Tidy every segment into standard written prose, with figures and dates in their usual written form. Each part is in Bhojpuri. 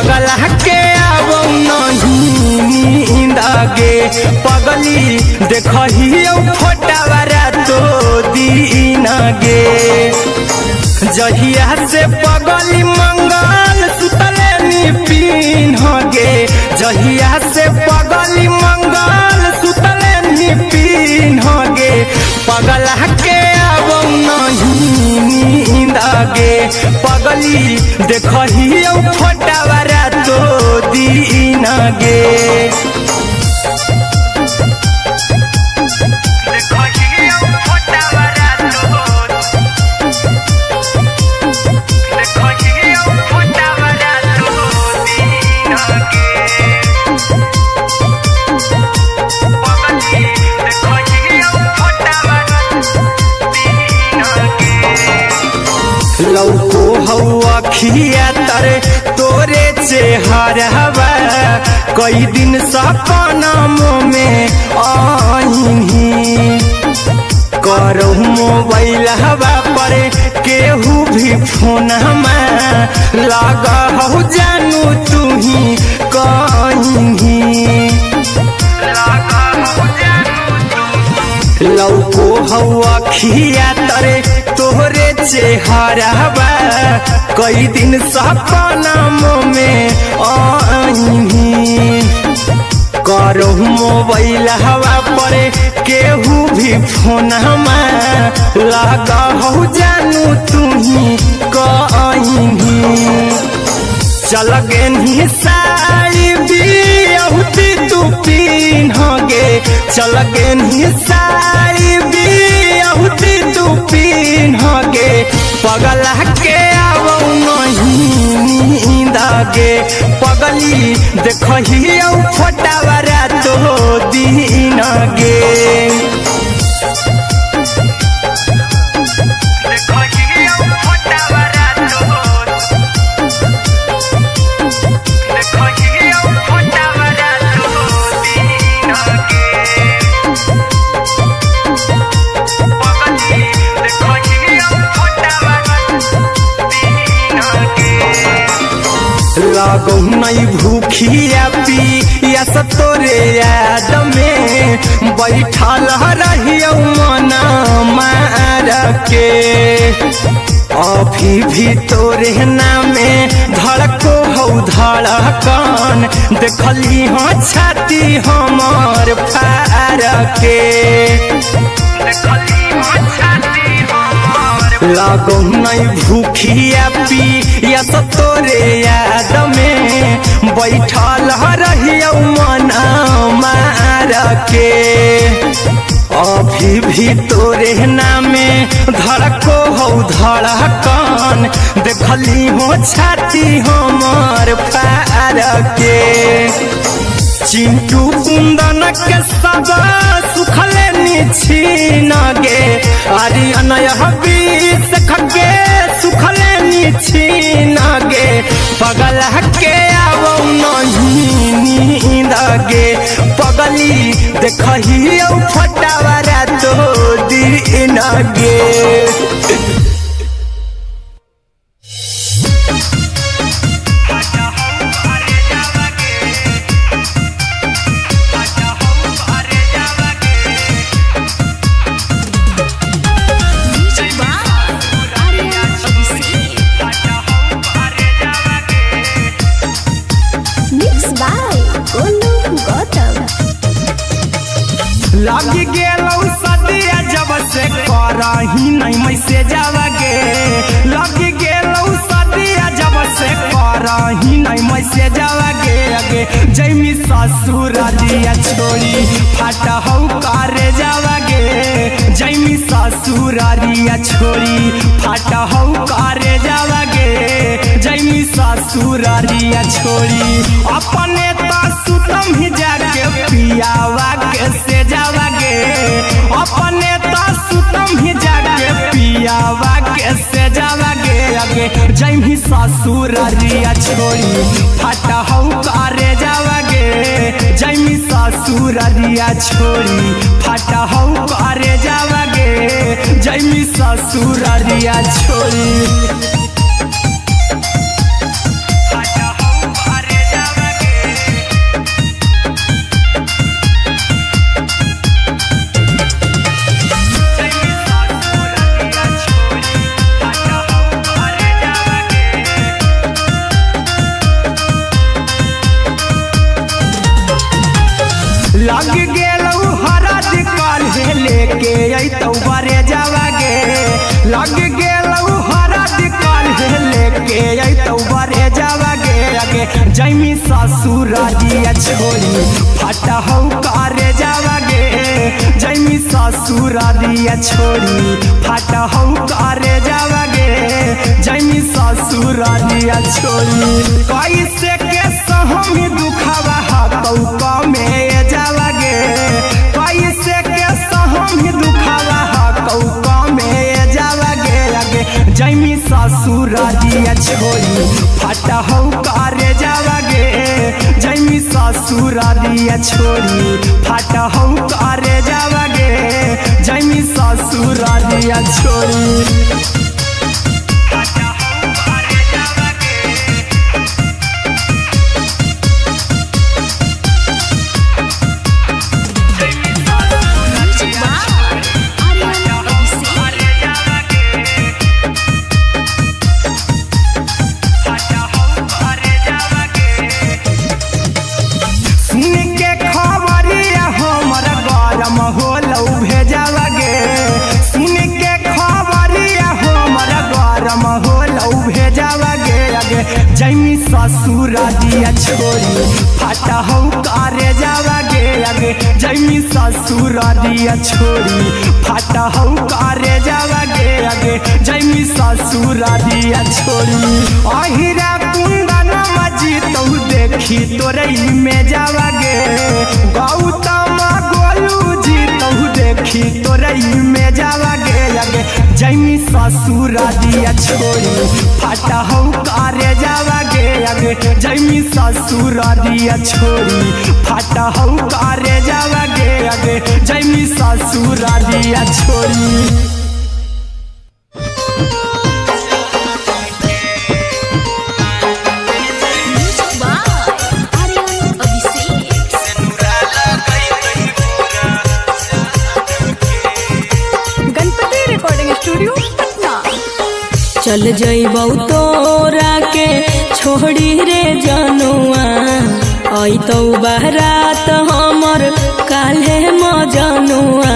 पगला के आवो नहीं नींद गे पगली देखही फोटावारा तो दीन गे जहिया से पगली मंगल सुतले निपिन गे जहिया से पगली मंगल सुतले निपिन गे पगला के आवो नहीं नींद गे पगली देखही फोटावारा तो दीन गे लौको हवा खिया तरे तोरे चेहरवा कई दिन सपना में आईनी करो मोबाइल हवा पर केहू भी फोन में लगा हो जानू तू ही कहीं लौको हवा खिया तरे तोहरे चेहरवा कई दिन सपना में आईनी करो मोबाइल हवा पर केहू भी फोन में लगा हो जानू तू ही कहीं चल गे साड़ी बिहुती तू पीन गे चल गे साड़ी बिहुती तू पीन गे पगला के आवो नहीं नींद गे पगली देखही फोटावारा तो दीन गे लागो नहीं भूखिया पिया तोरे याद में बैठल रहियो मना मार के अभी भी तोरे नामे धड़को हो धड़कन देखली हो छाती हमार फार के लागो नहीं भूखिया पिया तोरे याद में बैठल रहियो मना मार के अभी भी तोरे नामे धड़को हो धड़कन देखली हो छाती हमार फार के चिंटू कुंदन के सब सुखले निछीन गे आर्यन हबीस खगे सुखले निछीन गे पगला के आवो नहीं नींद गे पगली देखही फोटावारा तो दीन गे लगी गेलौ सदिया जब से करही नहीं मैसेजवा गे लगी गेलौ सदिया जब से करही नहीं मैसेजवा गे अगे जैमी ससुरालिया छोड़ी फाटा हौ करे जावा गे जैमी ससुरालिया छोड़ी फाटा हौ करे जावा गे जैमी ससुरालिया छोड़ी अपने सुतम ही जाके पियावा के से जावा गे अपने सुतम ही जाके पियावा के से जावा गे अगे जैमी ससुरालिया छोड़ी फाटा हौ करे जावा गे जैमी ससुरालिया छोड़ी फाटा हौ करे जावा गे जैमी ससुरालिया छोड़ी फाटा हौ जैमी ससुरारिया छोड़ी फटा हौ करे जावागे जैमी ससुरारिया छोड़ी फटा हौ करे जावागे जैमी ससुरारिया छोड़ी कैसे के सहमी दुखावा हकौ में जावागे कैसे के सहमी दुखावा हकौ में जावागे लगे जैमी ससुरारिया छोड़ी फटा हौ करे जावागे जैमी ससुरारिया छोड़ी फटा हौ करे जावागे जैमी ससुरारिया छोड़ी जैमी ससुरारिया छोड़ी फटा हौ करे जावागे आगे जैमी ससुरारिया छोड़ी फटा हौ करे जावागे आगे जैमी ससुरारिया छोड़ी अहिरा कुंदन मजी तो देखी तोरई में जावागे गौतम गोलू जी तो देखी तोरई में जावागे आगे जैमी ससुरारिया छोड़ी फटा हौ करे जावागे आगे जैमी ससुरारिया छोड़ी फटा हौ करे जावागे आगे जैमी ससुरारिया छोड़ी चल जइबौ तोरा के छोड़ी रे जनुआ आई तो बारात हमर काल्हे मजनुआ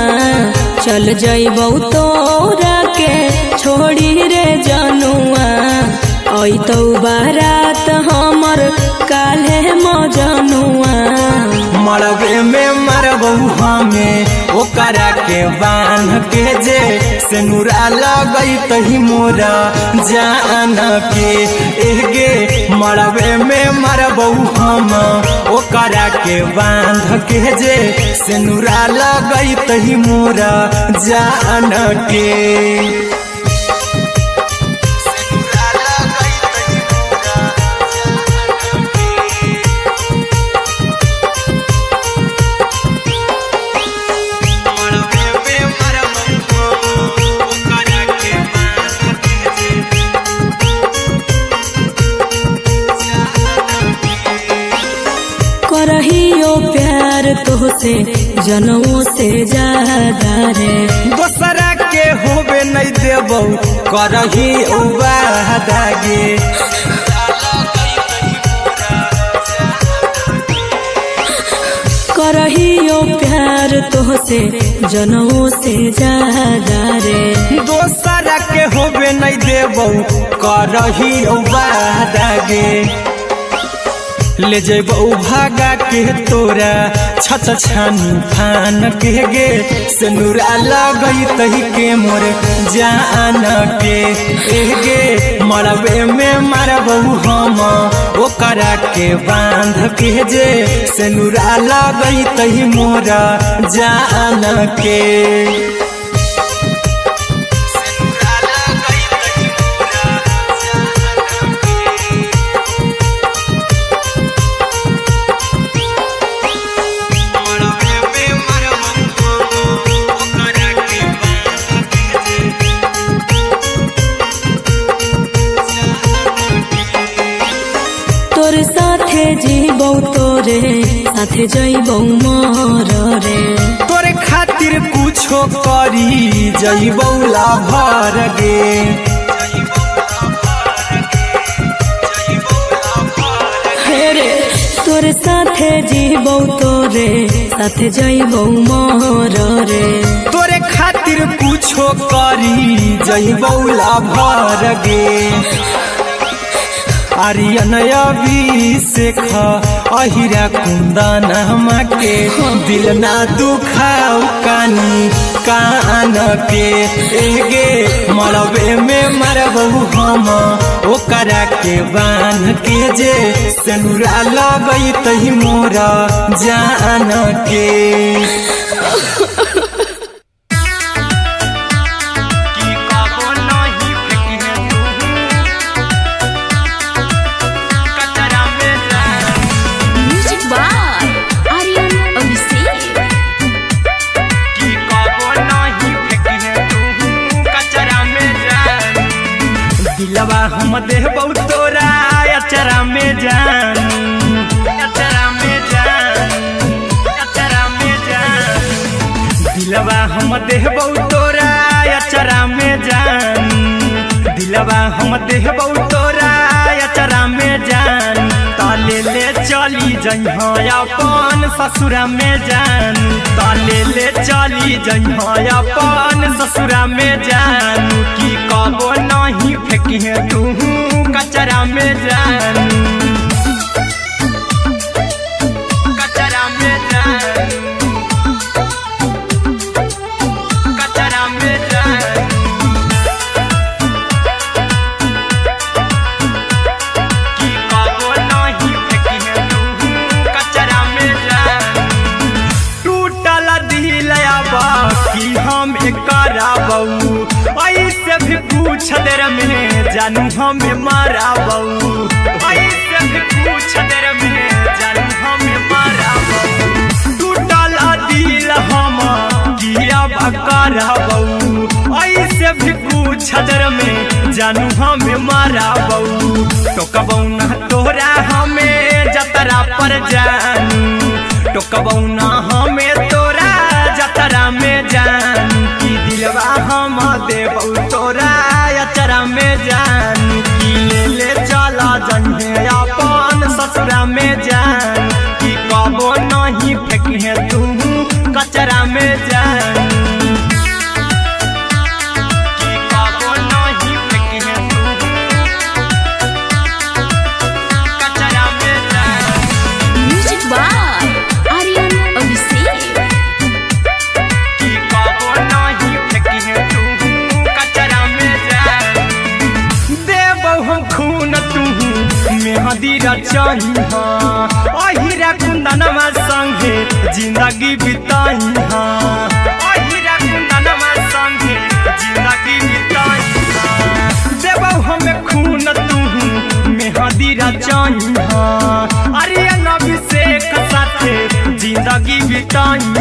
चल जइबौ तोरा के छोड़ी रे जनुआ आई तो बारात हमर काल्हे मजनुआ मरबे में मरबौ हमें ओकरा के बांध के जे सेनुरा लगई तही मोरा जान के एगे मरबे में मरबौ हम ओकरा के बांध के जे सेनुरा लगई तही मोरा जान के करहियो प्यार तोहसे जनों से ज्यादा रे दोसरा के होबे नहीं देबौ करही उबादागे करहियो प्यार तोहसे जनों से ज्यादा रे दोसरा के होबे नहीं देबौ करही उबादागे ले जेबौ भागा के तोरा छत छानी फान के गे सेनुरा लगई तही के मोर जान के एगे मरबे में मरबौ हम ओकरा के बांध के जे सेनुरा लगई तही मोरा जान के जीबौ तोरे साथे जइबौ मोर रे तोरे खातिर कुछो करी जइबौ लाभर गे हेरे तोरे साथे जीबौ तोरे साथे जइबौ मोर रे तोरे खातिर कुछो करी जइबौ लाभर गे आर्यन अभिषेक अहिरा कुंदन के दिल ना दुखाऊ कानी कान के एगे मरबे में मरबहू हम ओकरा के बान के जे सेनुरा लगई तही मोरा जान के दिलवा हम देबौ तोरा अचरा में जान अचरा में जान अचरा में जान दिलवा हम देबौ तोरा अचरा में जान दिलवा हम देबौ तोरा अचरा में जान ताले ले चली जइहा अपन ससुरा में जान ताले ले चली जइहा अपन ससुरा में जान की कबो नहीं फेंकी तू कचरा में जान कचरा में जान कचरा में जान की कबो नहीं फेंकी तू कचरा में जान टूटल दिल बाकी हम कराबू ऐसे भी पूछ देर में जानू हमें माराबू ऐसे भी पूछ देर में जानू हमें माराबू टूटल दिल हम किया कराबू ऐसे भी पूछ देर में जानू हमें माराबू टोकबौ ना तोरा हमें जतरा पर जानू टोकबौ ना हमें तोरा जतरा में जान की दिलवा हम देबौ तोरा अचरा में जान की ले चला जन्हे अपन ससुरा में जान की कबो नहीं फेंकी तू कचरा में जान की कबो नहीं फेंकी तू कचरा में जान म्यूजिक बाय आर्यन अभिषेक मेहदी रचही अहिरा कुंदनमा संगे जिंदगी बिताई अहिरा कुंदनमा संगे जिंदगी बिताई देबौ हमें खून तू मेहदी रचही आर्यन अभिषेक साथे जिंदगी बिताई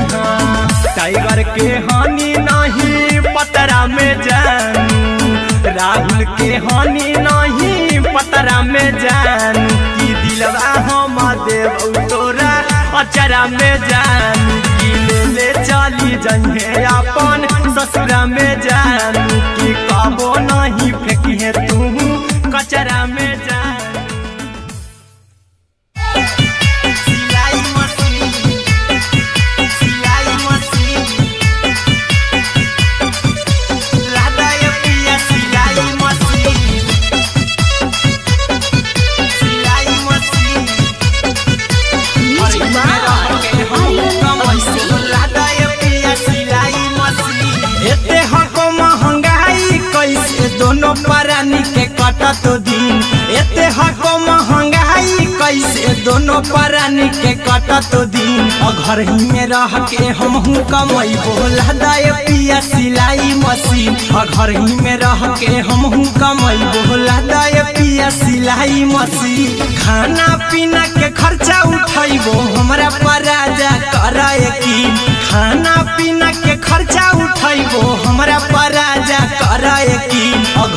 टाइगर के हानि नहीं पतरा में जानू राहुल के हानि नहीं पतरा में जान की दिलवा हम देबौ तोरा अचरा में जान की ले चली जइहे अपन ससुरा में जान की कबो नहीं फेंकी तू कचरा में जान दोनों परानी के कटत दिन एते हको महंगाई कैसे दोनों परानी के कटत दिन घर ही में रह के हमहू कमाई बोला दाए पिया सिलाई मशीन घर ही में रह के हमहू कमाई बोला दाए पिया सिलाई मशीन खाना पीना के खर्चा उठाइबो हमरा पराजा कराए की खाना पीना के खर्चा उठाइबो हमरा पराजा कराए की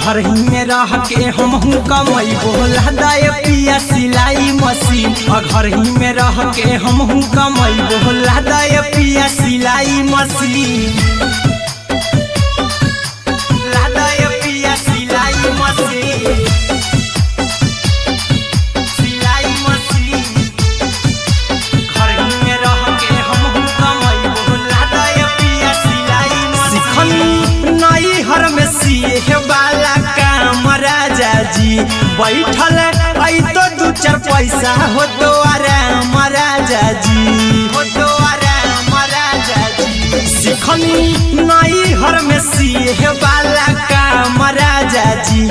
घर ही में रह के हमहू कमाई बोला दाए पिया सिलाई मशीन घर ही में रह के हमहू कमाई बोला दाए पिया सिलाई मशीन लादाए पिया सिलाई मशीन सिलाई मशीन घर ही में रह के हमहू कमाई बोला दाए पिया सिलाई मशीन नई हर में सिए वाला काम राजा जी बैठल आई तो दू चार पैसा हो तो आराम राजा जी हो तो आराम राजा जी सिखनी नई हर में सीहे वाला काम राजा जी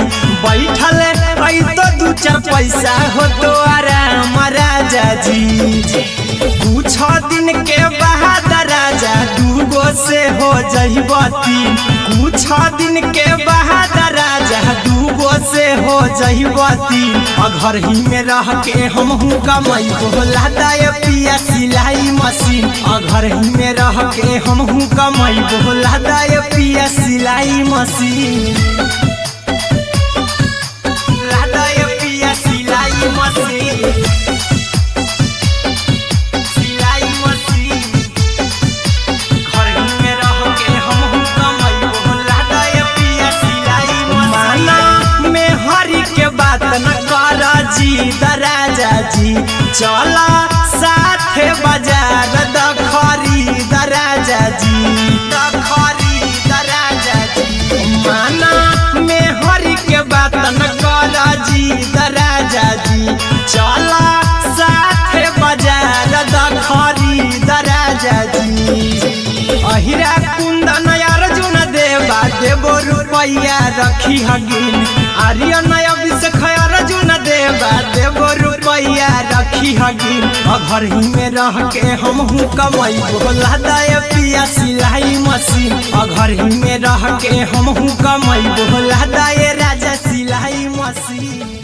बैठल आई तो दू चार पैसा हो तो आराम राजा जी कुछ दिन के बाद राजा दूगो से हो जहिबती कुछ दिन के बाद राजा दूगो से हो जहिबती घर ही में रह के हमहू कमाई बोला दाय पिया सिलाई मशीन घर ही में रह के हमहू कमाई बोला दाय पिया सिलाई मशीन लादाय पिया सिलाई मशीन राजा जी चला साथे बाजार द खरीद राजा जी द खरीद राजा जी माना में हरी के बात न कर जी राजा जी चला साथे बाजार द खरीद राजा जी अहिरा कुंदन अर्जुन देवा देवो रुपया रखी हगिन आर्यन अभिषेक अर्जुन देवा देवो रुपया रखी हगिन घर ही में रह के हमहू कमाई बोला दाय पिया सिलाई मशीन घर ही में रह के हमहू कमाई बोला दाय राजा सिलाई मशीन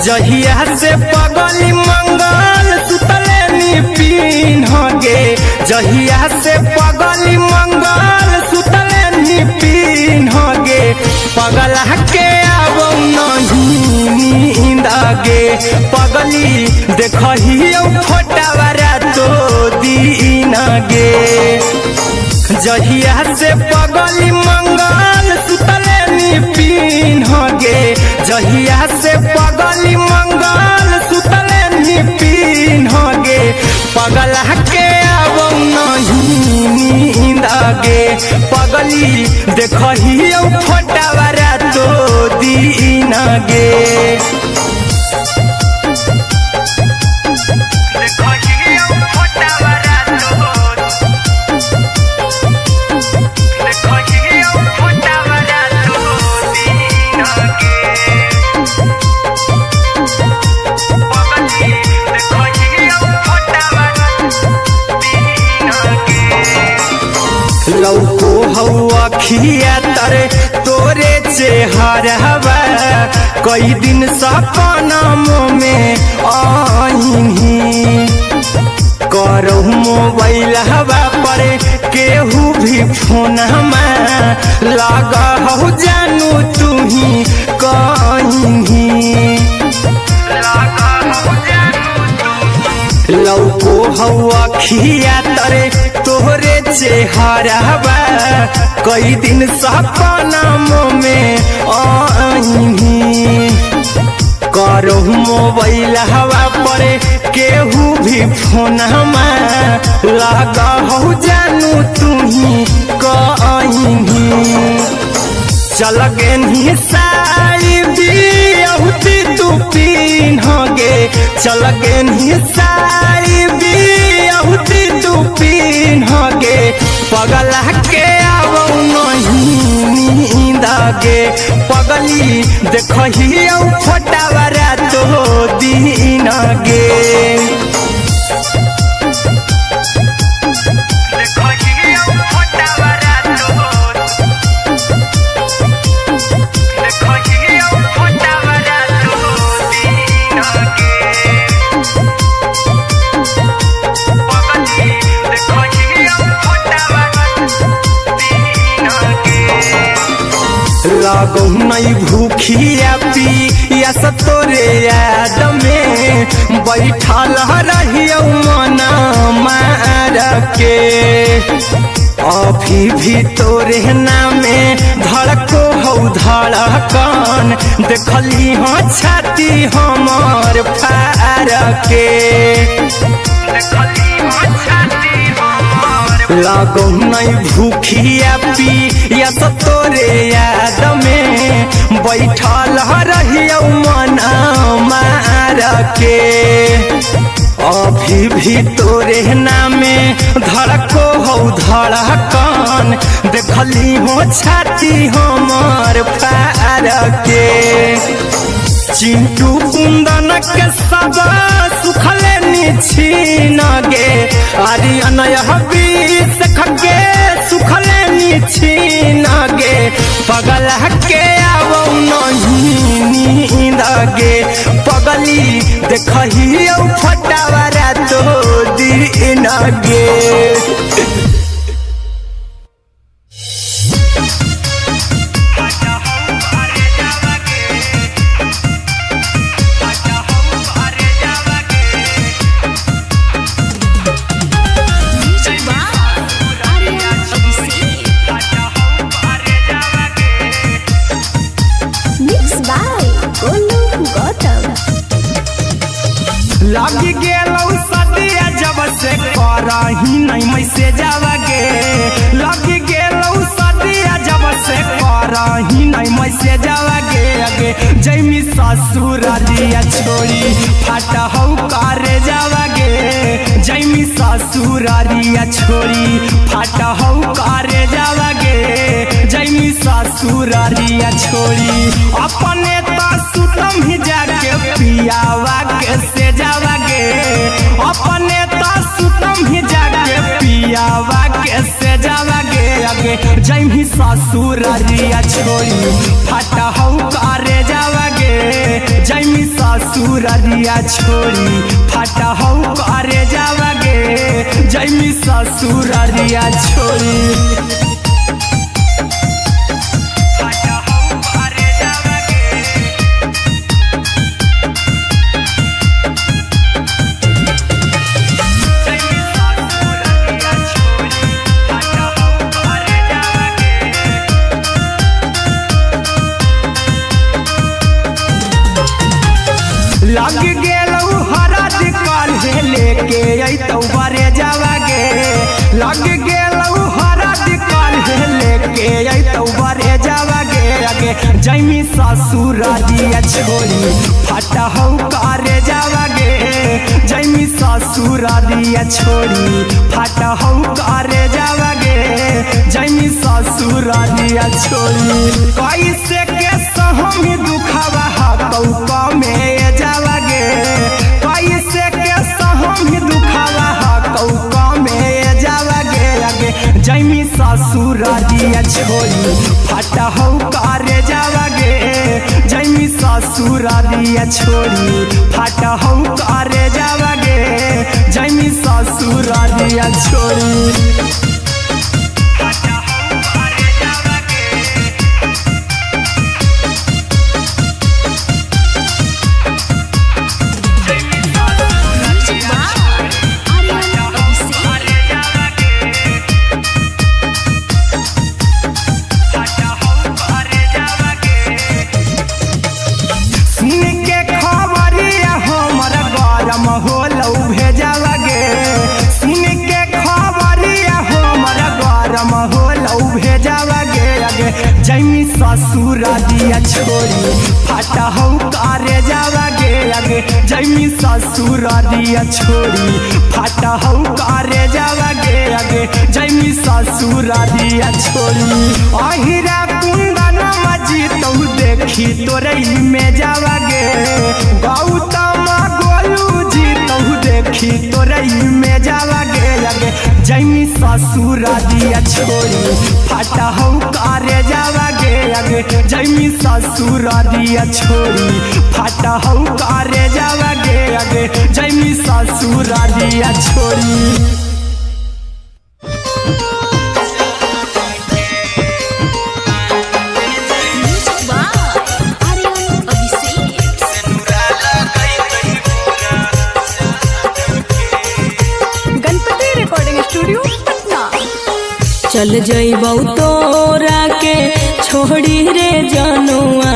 जहिया से पगली मंगल सुतले निपिन गे जहिया से पगली मंगल सुतले निपिन गे पगला के आबो नहीं नींद गे पगली देखही फोटावारा तो दीन गे जहिया से पगली मंगल सुतले निपिन गे जहिया से पगली मंगल सुतले निपिन गे पगला के आबो नहीं नींद गे पगली देखही फोटावारा तो दीन गे लौको हवा खिया तरे तोरे चेहरवा कई दिन सपना में आईनी करहु मोबाइल हवा पर केहू भी फोन लगा हो जानू तू ही कहीं लौको हवा खिया तरे तोहरे चेहरवा कई दिन सपना में आईनी करहु मोबाइल हवा पर केहू भी फोन लगा हो जानू तू ही कहीं चल गेनी साई बिहुती तू पीन गे चल गेनी साई बिहुती तू पीन गे पगला के आबो नहीं नींद गे पगली देखही फोटावारा तो दीन गे लागो नहीं भूखिया पिया तोरे याद में बैठल रहियो मना मार के अभी भी तोरे नामे धड़को हौ धड़कन देखली हो छाती हमर फार के लागो नहीं भूखिया पिया तोरे याद में बैठल रहियो मना मार के अभी भी तोरे नामे धड़को हौ धड़कन देखली हो छाती हमर फार के चिंटू कुंदन के सब सुखले निछीन गे आर्यन हबीस खगे सुखले निछीन गे पगल के आवो नहीं नींद गे पगली देखही फटावरा तो दिन गे लगी गेलौ सदिया जब से करही नहीं मैसे जावगे लगी गेलौ सदिया जब से करही नहीं मैसे जावगे अगे जैमी ससुरालिया छोड़ी फाटा हौ करे जावगे जैमी ससुरालिया छोड़ी फाटा हौ करे जावगे जैमी ससुरालिया छोड़ी अपने तो सुतम ही जाके पियावा के से जावगे अपने तो सुतम ही जाके पियावा के से जावगे अगे जैमी ससुरालिया छोड़ी फाटा हौ करे जावगे जैमी ससुरालिया छोड़ी फाटा हौ करे जावगे जैमी ससुरालिया छोड़ी लग गेलौ हरद काल्हे लेके अइतौ बरे जावगे लग गेलौ हरद काल्हे लेके अइतौ बरे जावगे अगे जैमी ससुरालिया छोड़ी फाटा हौ करे जावगे जैमी ससुरालिया छोड़ी फाटा हौ करे जावगे जैमी ससुरालिया छोड़ी कैसे के सहम दुखवा हकौ में जावगे कैसे के सहम दुखवा हकौ में जावगे अगे जैमी ससुरालिया छोड़ी फाटा हौ करे जावगे जैमी ससुरालिया छोड़ी फाटा हौ करे जावगे जैमी ससुरालिया छोड़ी जैमी ससुरालिया छोड़ी फाटा हौ करे जावगे अगे जैमी ससुरालिया छोड़ी फाटा हौ करे जावगे अगे जैमी ससुरालिया छोड़ी अहिरा कुंदन मजीतौ देखी तोरे में जावगे गौतम गोलू जीतौ देखी तोरे में जावगे अगे जैमी ससुरालिया छोड़ी फाटा हौ करे जावगे अगे जैमी ससुरालिया छोड़ी फाटा हौ करे जावगे अगे जैमी ससुरालिया छोड़ी Music by Aryan Abhishek. Studio Patna. चल जइबौ तोरा के छोड़ी रे जनुआ,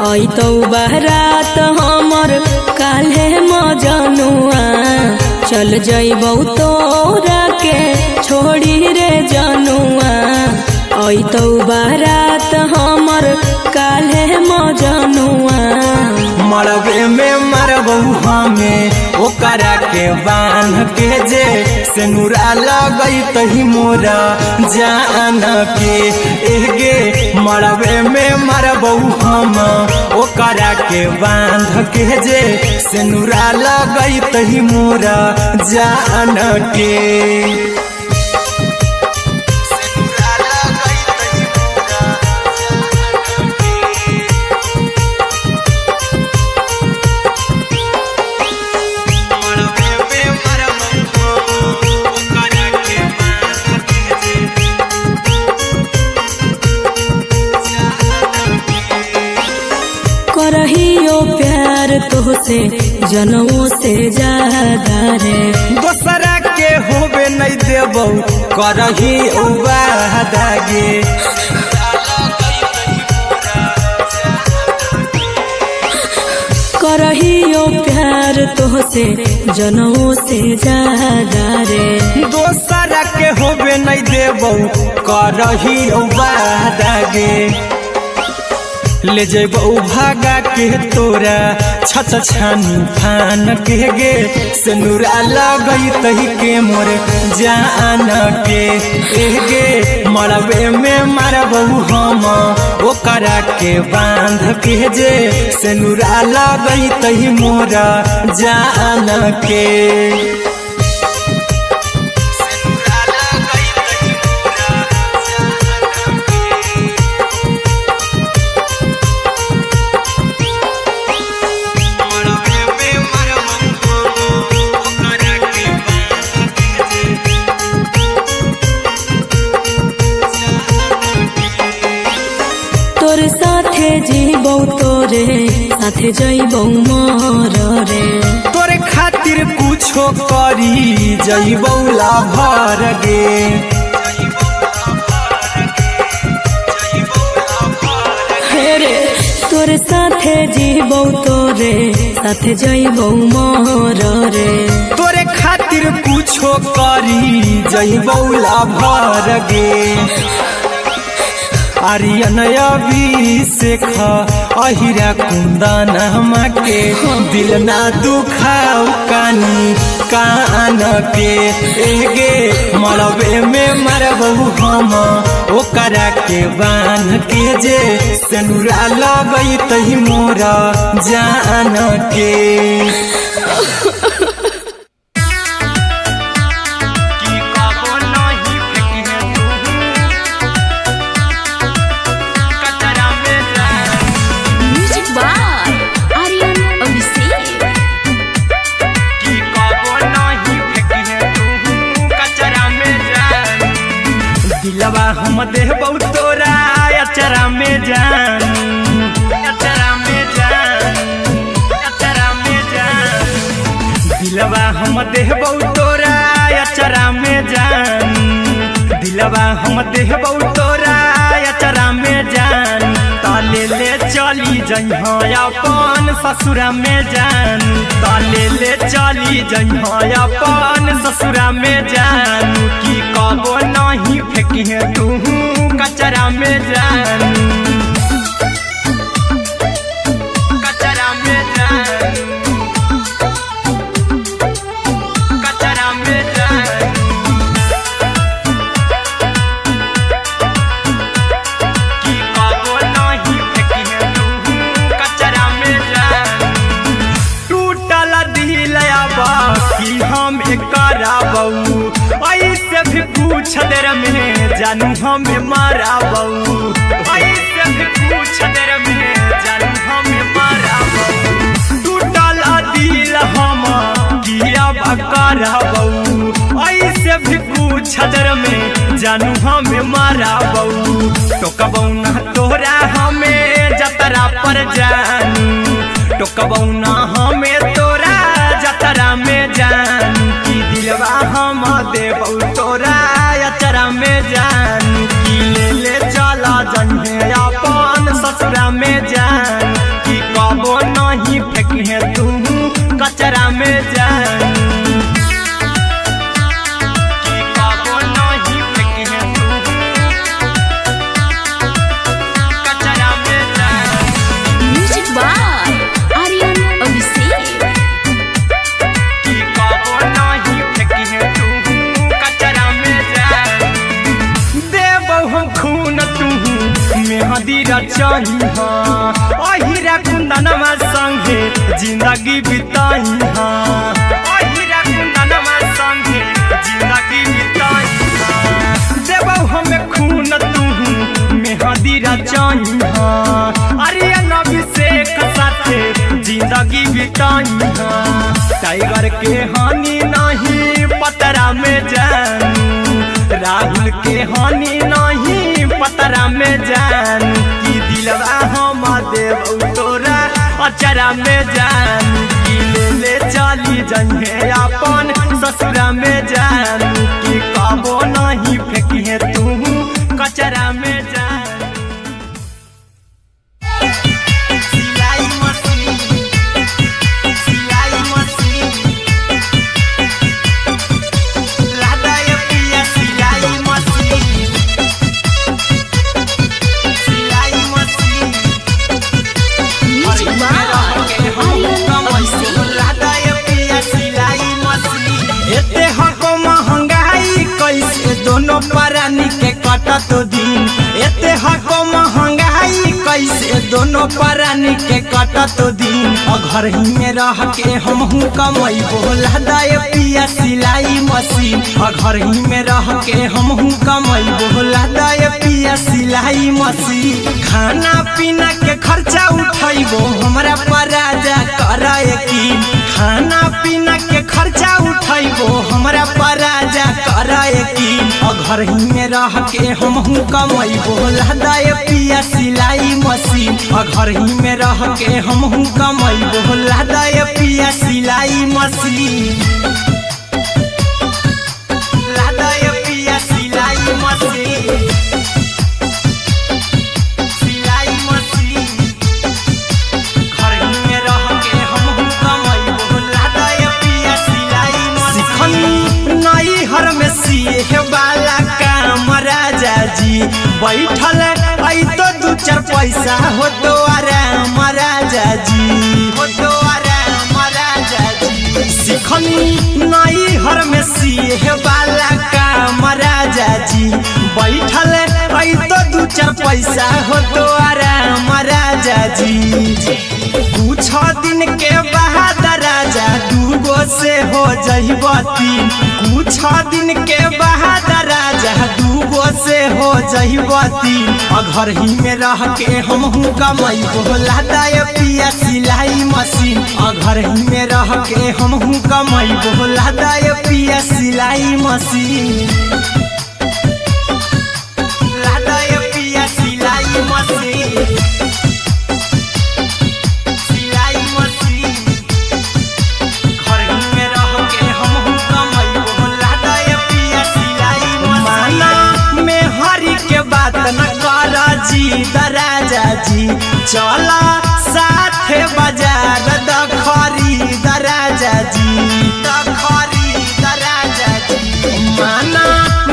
आई तो बारात हमर काल्हे मजनुआ। चल जइबौ तोरा के छोड़ी रे जनुआ, आई तो बारात हमर काल्हे मजनुआ। मरबे में मरबू हमें ओकरा के बांध के जे सेनुरा लगई तही मोरा जान के एगे। मरबे में मरबू हम ओकरा के बांध के जे सेनुरा लगई तही मोरा जान के। करहियो प्यार तोहसे जनमों से ज्यादा रे, दोसरा के होबे नहीं देबौ करही वादा गे। करहियो प्यार तोहसे जनमों से ज्यादा रे, दोसरा के होबे नहीं देबौ करही वादा गे। ले जेबौ भागा के तोरा छत छानी फान के गे, सेनुरा लगई तही के मोर जान के एगे। मरबे में मरबौ हम ओकरा के बांध के जे सेनुरा लगई तही मोरा जान के। तोरे साथे जीबौ तोरे साथे जइबौ मोर रे, तोरे खातिर कुछो करी जइबौ लाभर गे। हे रे तोरे साथे जीबौ तोरे साथे जइबौ मोर रे, तोरे खातिर कुछो करी जइबौ लाभर गे। आर्यन अभिषेक अहिरा कुंदन के दिल ना दुखाऊ कानी कान के एगे। मरबे में मरबू हम ओकरा के बांध के जे सेनुरा लगई तही मोरा जान के। दिलवा हम देबौ तोरा अचरा में जान, अचरा में जान, अचरा में जान। दिलवा हम देबौ तोरा अचरा में जान, दिलवा हम देबौ तोरा अचरा में जान। ताले ले चली जइहो अपन ससुरा में जान, ताले ले चली जइहो अपन ससुरा में जान। की कबो नहीं फेंकी तू कचरा में जान, कचरा में जान, कचरा में जान। की कबो नहीं फेंकी तू कचरा में जान। टूटल दिल बाकी हम कराबौ, ऐसे भी पूछ देर में जानू हमें माराबौ, ऐसे भी पूछ देर में जानू हमें माराबौ। टूटल दिल हम किया कराबौ, ऐसे भी पूछ देर में जानू हमें माराबौ। टोकबौ ना तोरा हमें जतरा पर जानू, टोकबौ ना हमें तोरा जतरा में जानू। की दिलवा हम देव तोरा अचरा में जान की ले चला जन्हे अपन ससुरा में जान की कबो नहीं फेंके तू कचरा में जान की कबो नहीं फेंके तू कचरा में जान। Music by Aryan Abhishek. की कबो नहीं फेंके तू कचरा में जान देबो हम खून तू मेहदी रचही अहिरा कुंदनमा संगे जिंदगी बिताई अहिरा कुंदनमा संगे जिंदगी बिताई देबो हमें खून तू मेहदी रचही आर्यन अभिषेक साथे जिंदगी बिताई टाइगर के हानि नहीं पतरा में जानू राहुल के हानि नहीं पतरा में जान की दिलवा हम देव तोरा अचरा में जान की ले चली जन्हे अपन ससुरा में जान की कबो नहीं फेंकिए तू कचरा में जान। सिलाई मशीन सिलाई मशीन लादा ये पिया सिलाई मशीन सिलाई machine music by Aryan Abhishek. लादा ये पिया सिलाई मशीन एते हको महंगाई कैसे दोनों परानी के कटत दिन एते हको महंगाई कैसे दोनों परानी के कटत दिन घर ही में रह के हमहू कमाई बोला दाए पिया सिलाई मशीन घर ही में रह के हमहू कमाई बोला दाए पिया सिलाई मशीन खाना पीना के खर्चा उठाइबो हमरा पराजा कराए की खाना पीना के खर्चा उठाइबो हमरा पराजा कराए की घर ही में रह के हमहू कमाई बोला दाए पिया सिलाई मशीन घर ही में रह के हमहू कमाई बोला दाए पिया सिलाई मशीन लादाए पिया सिलाई मशीन सिलाई मशीन घर ही में रह के हमहू कमाई बोला दाए पिया सिलाई मशीन नई हर में सीहे वाला काम राजा जी बैठल आई तो दू चार पैसा हो तो आराम राजा जी हो तो आराम राजा जी सिखनी नई हर में सीहे वाला काम राजा जी बैठल आई तो दू चार पैसा हो तो आराम राजा जी कुछ दिन के बाद राजा दूगो से हो जइबो तीन कुछ दिन के बाद राजा दूगो से हो जइबो तीन घर ही में रह के हमहू कमाई बोला दाए पिया सिलाई मशीन घर ही में रह के हमहू कमाई बोला दाए पिया सिलाई मशीन लादाए पिया सिलाई मशीन सिलाई मशीन घर ही में रह के हमहू कमाई बोला दाए पिया सिलाई मशीन माना में हरी के बात न कर जी दराजा जी चला साथे बाजार दखरी दराजा जी दखरी दराजा जी माना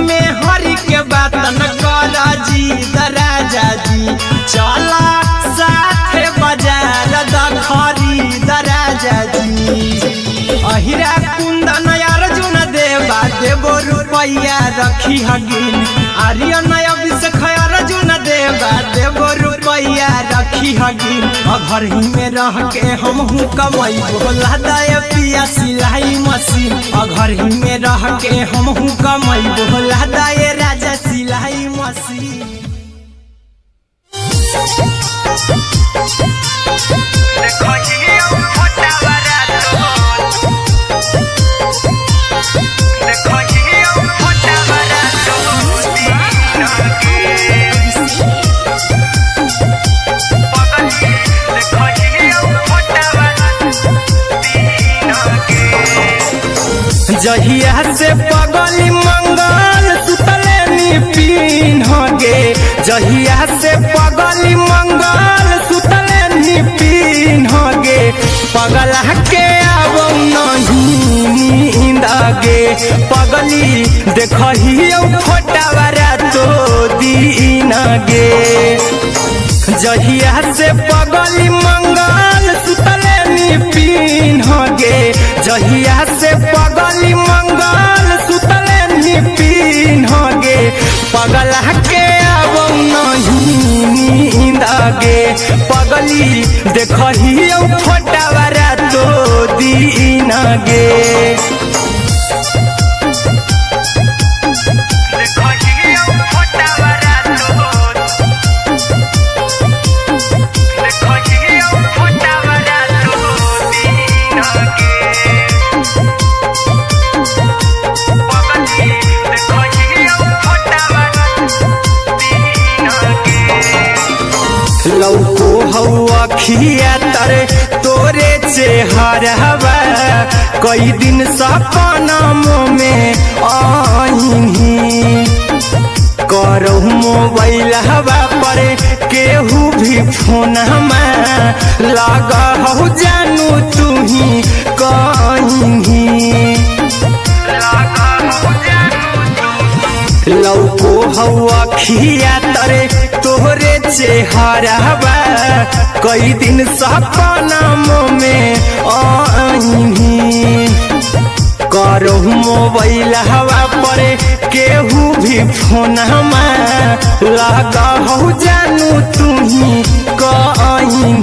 में हरी के बात न कर जी दराजा जी चला साथे बाजार दखरी दराजा जी अहिरा कुंदन अर्जुन देवा देबो रुपैया रखी हगिन आर्यन अभिषेक अर्जुन देवा देबो रुपैया रखी हगिन घर ही में रह के हमहू कमाई बोला दाए पिया सिलाई मशीन घर ही में रह के हमहू कमाई बोला दाए राजा सिलाई मशीन। जहिया से पगली मंग जहिया से पगली मंगल सुतले निपिन गे पगला के आवो नहीं नींद गे पगली देखही फोटावारा तो दीन गे जहिया से पगली मंगल सुतले निपिन गे जहिया से पगली मंगल सुतले निपिन गे पगला के आवो नहीं नींद गे पगली देखही फोटावारा तो दीन गे लौको हवा खिया तरे तोरे चेहरवा कई दिन सपना में आईनी करहु मोबाइल हवा पर केहू भी फोन लगा हो जानू तू ही कहीं लौको हवा खिया तरे तोहरे चेहरवा कई दिन सपना में आईनी करहु मोबाइल हवा पर केहू भी फोन लगा हो जानू तू ही कहीं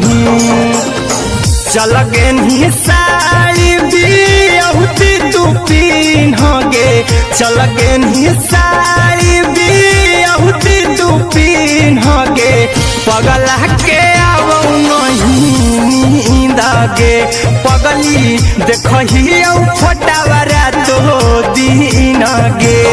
चल गे साड़ी बिहुती तू पीन गे चल गे साड़ी बिहुती तू पीन गे पगला के आवो नहीं नींद गे पगली देखही फोटावारा तो दीन गे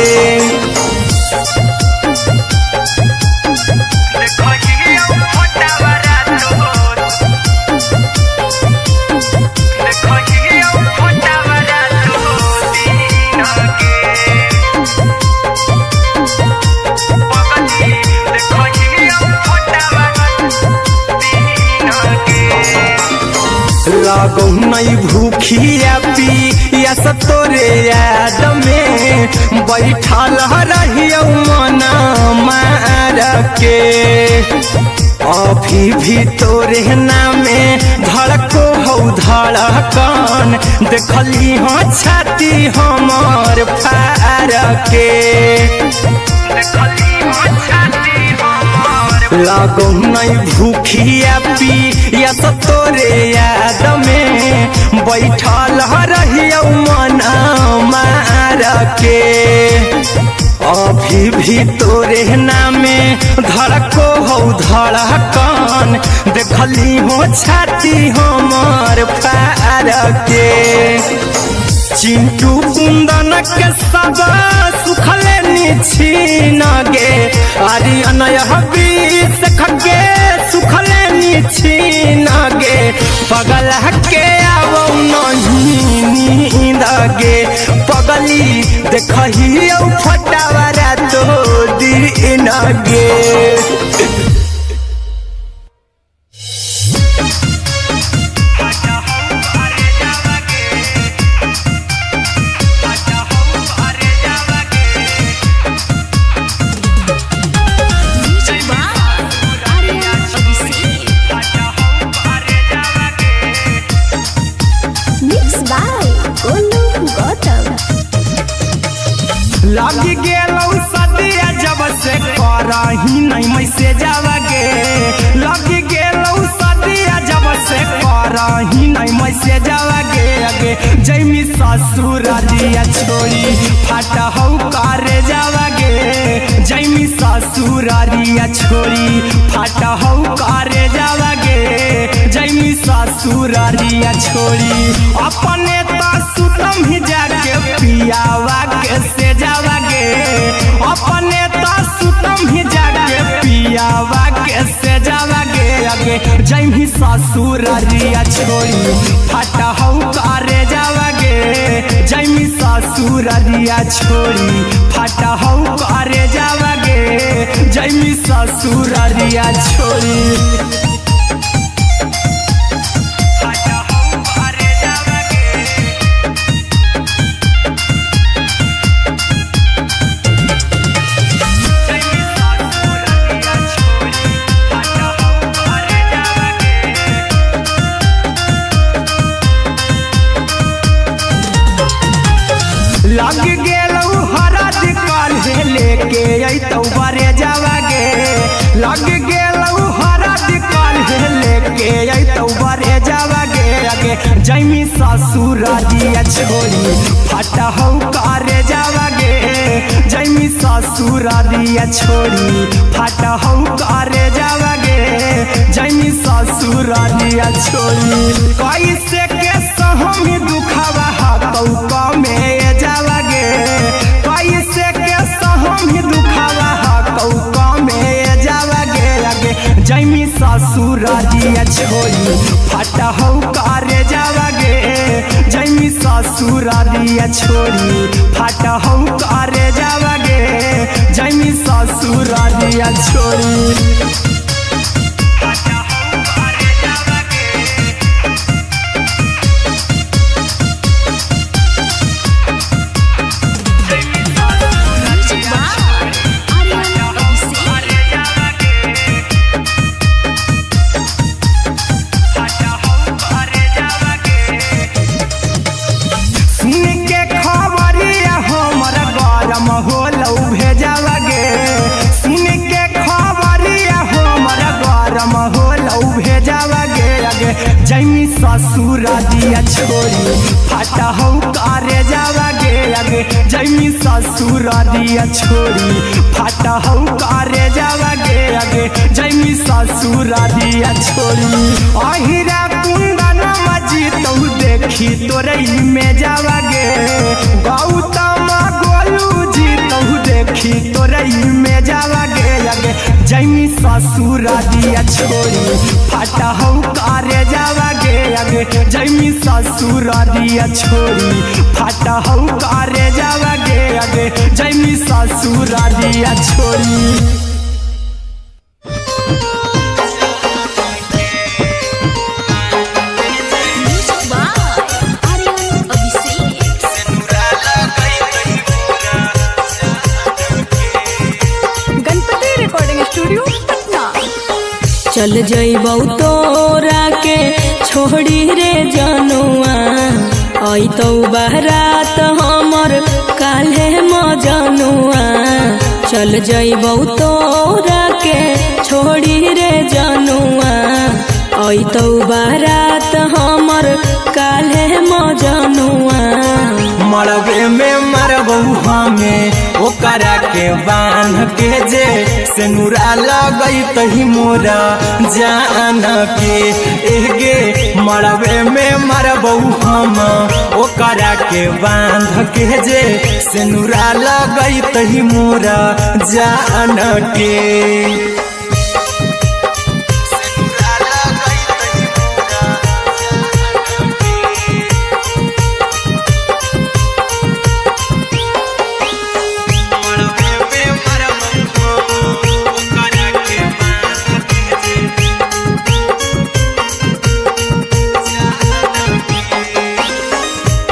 लागो नहीं भूखिया पिया तोरे याद में बैठल रहियो मना मार के अभी भी तोरे नामे धड़को हो धड़कन देखली हो छाती हमार फार के लागो नहीं भूखिया पिया तोरे याद में बैठल रहियो मना मार के अभी भी तोरे नामे धड़को हो धड़कन देखली हो छाती हमार फार के चिंटू कुंदन के सब सुखले निछीन गे आर्यन हबीस खगे सुखले निछीन गे पगला के आवो नहीं नींद गे पगली देखही फोटावारा तो दीन गे लगी गेलौ सदिया जब से करही नहीं मैसे जावगे लगी गेलौ सदिया जब से करही नहीं मैसे जावगे अगे जैमी ससुरारिया छोड़ी फाटा हौ करे जावगे जैमी ससुरारिया छोड़ी फाटा हौ करे जावगे जैमी ससुरारिया छोड़ी अपने सुतम ही जाके पियावा के से जावगे अपने सुतम ही जाके पियावा के से जावगे अगे जैमी ससुरारिया छोड़ी फाटा हौ करे जावगे जैमी ससुरारिया छोड़ी फाटा हौ करे जावगे जैमी ससुरारिया छोड़ी लग गेलौ हरद काल्हे लेके अइतौ बरे जावागे लग गेलौ हरद काल्हे लेके अइतौ बरे जावागे अगे जैमी ससुरारिया छोड़ी फटा हौ करे जावागे जैमी ससुरारिया छोड़ी फटा हौ करे जावागे जैमी ससुरारिया छोड़ी कैसे के सहमी दुखावा हाकौ कमे जावागे कैसे के सहमी दुखावा हाकौ कमे जावागे अगे जैमी ससुरारिया छोड़ी फटा हौ करे जावागे जैमी ससुरारिया छोड़ी फटा हौ करे जावागे जैमी ससुरारिया छोड़ी होलौ भेजावागे सुन के खबरिया हमरा गरम होलौ भेजावागे अगे जैमी ससुरारिया छोड़ी फटा हौ करे जावागे अगे जैमी ससुरारिया छोड़ी फटा हौ करे जावागे अगे जैमी ससुरारिया छोड़ी अहिरा कुंदन मजीतौ देखी तोरई में जावागे गौतम देखी तोरई में जावागे अगे जैमी ससुरारिया छोड़ी फटा हौ करे जावागे अगे जैमी ससुरारिया छोड़ी फटा हौ करे जावागे अगे जैमी ससुरारिया छोड़ी चल जइबौ तोरा के छोड़ी रे जनुआ अइतौ बारात हमर काल्हे मजनुआ चल जइबौ तोरा के छोड़ी रे जनुआ अइतौ बारात हमर काल्हे मजनुआ मरबे में मरबौ हमें ओकरा के बांध के जे सेनुरा लगैतहि मोरा जान के एगे मरबे में मरबौ हम ओकरा के बांध के जे सेनुरा लगैतहि मोरा जान के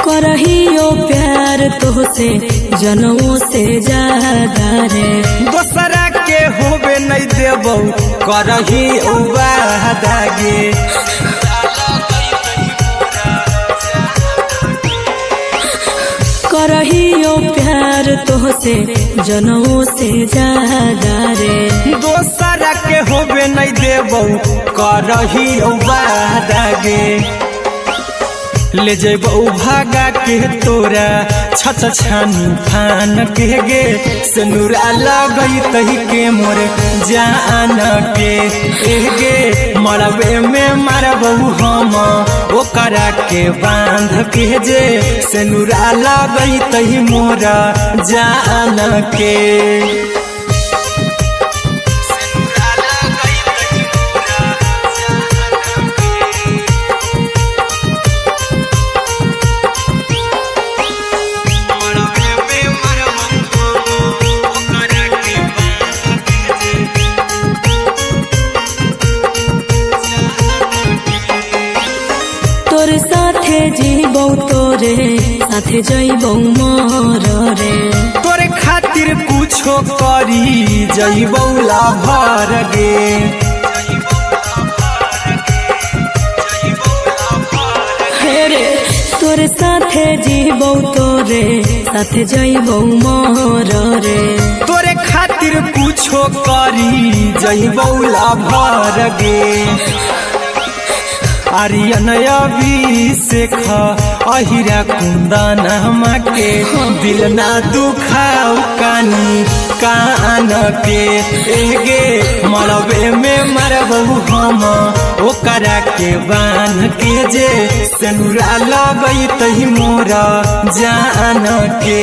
करहियो प्यार तोहसे जनमों से ज्यादा रे दोसरा के होबे नहीं देबौ करही वादागे करहियो प्यार तोहसे जनमों से ज्यादा रे दोसरा के होबे नहीं देबौ करही वादागे ले जेबौ भागा के तोरा छत छानी फान के गे सेनुरा लगैतहि के मोर जान के एगे मरबे में मरबौ हम ओकरा के बांध के जे सेनुरा लगैतहि मोरा जान के तोरे साथे जइबौ मोर रे। तोरे खातिर कुछो करी जइबौ लाभर गे। रे तोरे साथे जीबौ तोरे साथे जइबौ मोर रे। तोरे खातिर कुछो करी जइबौ लाभर गे। आर्यन अभिषेक अहिरा कुंदनमा के दिल ना दुखाऊ कानी कान के। एगे मरबे में मरबहु हम ओकरा के बान के जे सेनुरा लगई तही मोरा जान के।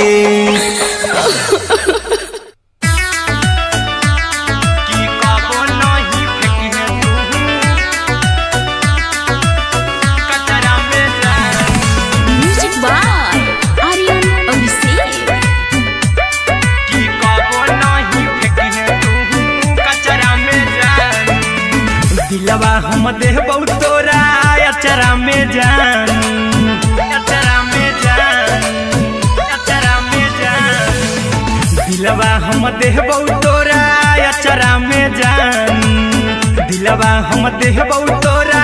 दिलवा हम देबौ तोरा अचरा में जान, अचरा में जान, अचरा में जान। दिलवा हम देबौ तोरा अचरा में जान। दिलवा हम देबौ तोरा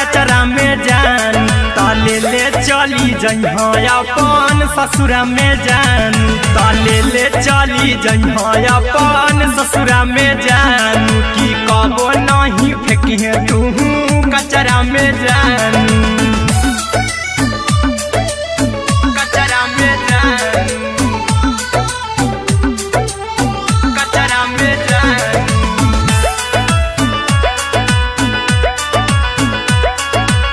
अचरा में जान। ताले ले चली जइहा अपन ससुरा में जान। ताले ले चली जइहा अपन ससुरा में जान। की कबो नहीं फेंकिहे तू कचरा में जान, कचरा में जान, कचरा में जान।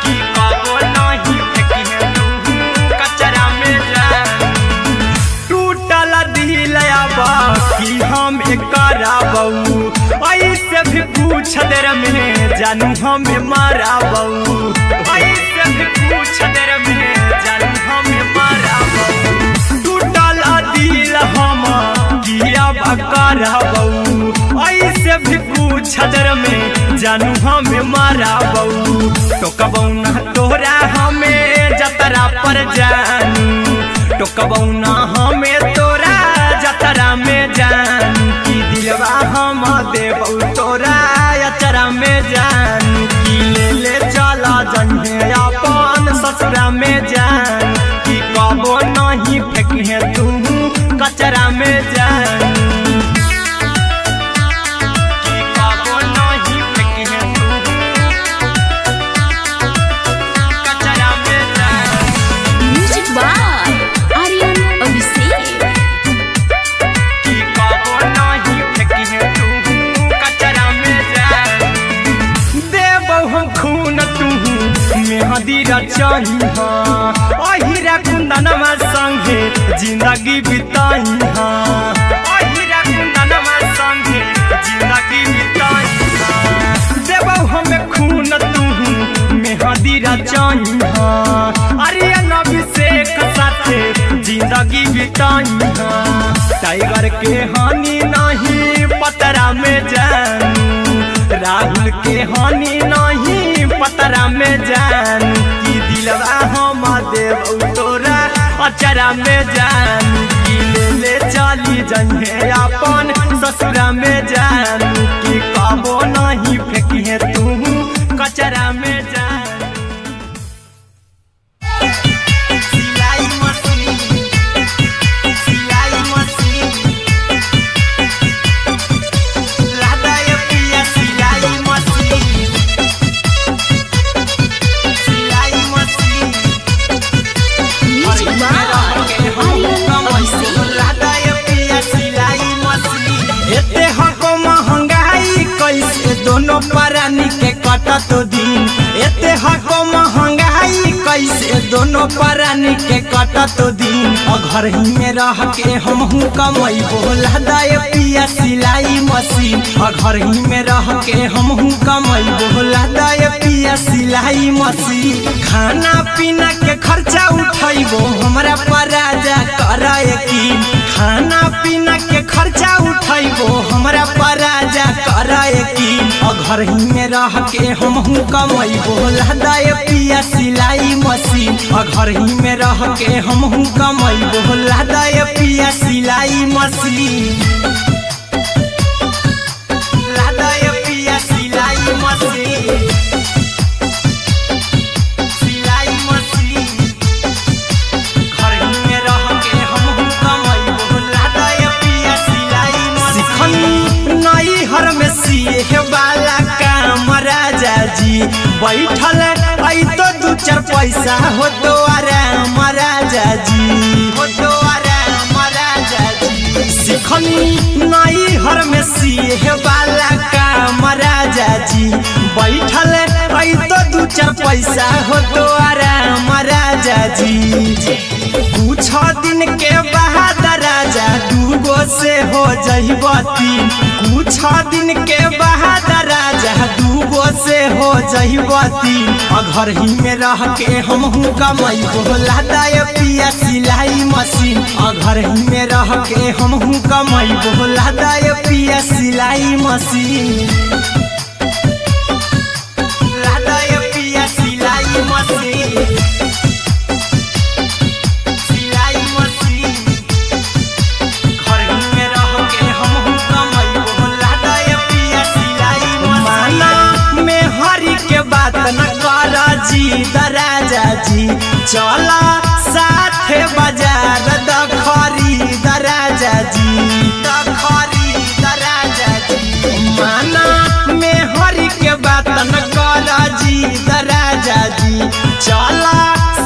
की कबो नहीं फेंकिहे तू कचरा में जान। टूटल दिल बाकी हम कराबौ ऐसे भी पूछ देर में जानू हमें माराबौ। ऐसे भी पूछ देर में जानू हमें माराबौ। टूटल दिल हम किया कराबौ ऐसे भी पूछ देर में जानू हमें माराबौ। टोकबौ ना तोरा हमें जतरा पर जानू। टोकबौ ना हमें तोरा जतरा में जान। की दिलवा हम देबौ तोरा अचरा में जान। की ले ले चला जइहे अपन ससुरा में जान। की कबो नहीं फेंकिहे तू कचरा में जान। की कबो नहीं फेंकिहे तू कचरा में जान। Music by Aryan Abhishek. की कबो नहीं फेंकिहे तू कचरा में जान। देबौ हम खून तू मेहदी रचइहा अहिरा कुंदनमा संगे जिंदगी बिताइहा। अहिरा कुंदनमा संगे जिंदगी बिताइहा। देबौ हम खून तू मेहदी रचइहा आर्यन अभिषेक साथे जिंदगी बिताइहा। टाइगर के हानि नहीं पतरा में जानू। राहुल के हानि नहीं पतरा में जान। की दिलवा हम देबौ तोरा अचरा में जान। की ले ले चली जइहे अपन ससुरा में जान। की कबो नहीं फेंकिहे तू कचरा में जान। सिलाई मशीन, सिलाई मशीन, लादा ये पिया सिलाई मशीन, सिलाई machine. Music by Aryan Abhishek. लादा ये पिया सिलाई मशीन। एते हको महंगाई कैसे दोनों परानी के कटत दिन। एते हको महंगाई कैसे दोनों परानी के कटत दिन। घर ही में रह के हमहू कमैबो लादा ये पिया सिलाई मशीन। घर ही में रह के हमहू कमैबो लादा ये पिया सिलाई मशीन। खाना पीना के खर्चा उठैबो हमरा पराजा कराए की। खाना पीना के खर्चा उठैबो हमरा पराजा कराए की। घर ही में रह के हमहू कमैबो लहदाय पिया सिलाई मशीन घर ही में रह के हमहू कमैबो लहदाय पिया सिलाई मशीन लहदाय पिया सिलाई मशीन सिलाई मशीन घर ही में रह के हमहू कमैबो लहदाय पिया सिलाई मशीन नई हर में सिए वाला काम राजा जी बैठल आई तो दू चार पैसा हो तो आराम राजा जी हो तो आराम राजा जी सिखनी नई हर में सिए वाला काम राजा जी बैठल आई तो दू चार पैसा हो तो आराम राजा जी कुछ दिन के बाद राजा दूगो से हो जइबो तीन कुछ दिन के बाद राजा दूगो से हो जइबो तीन घर ही में रह के हमहू कमैबो लहदाय पिया सिलाई मशीन घर ही में रह के हमहू कमैबो लहदाय पिया सिलाई मशीन लहदाय पिया सिलाई मशीन बात न कर जी दराजा जी चला साथे बाजार दखरी दराजा जी दखरी दराजा जी माना में हरी के बात न कर जी दराजा जी चला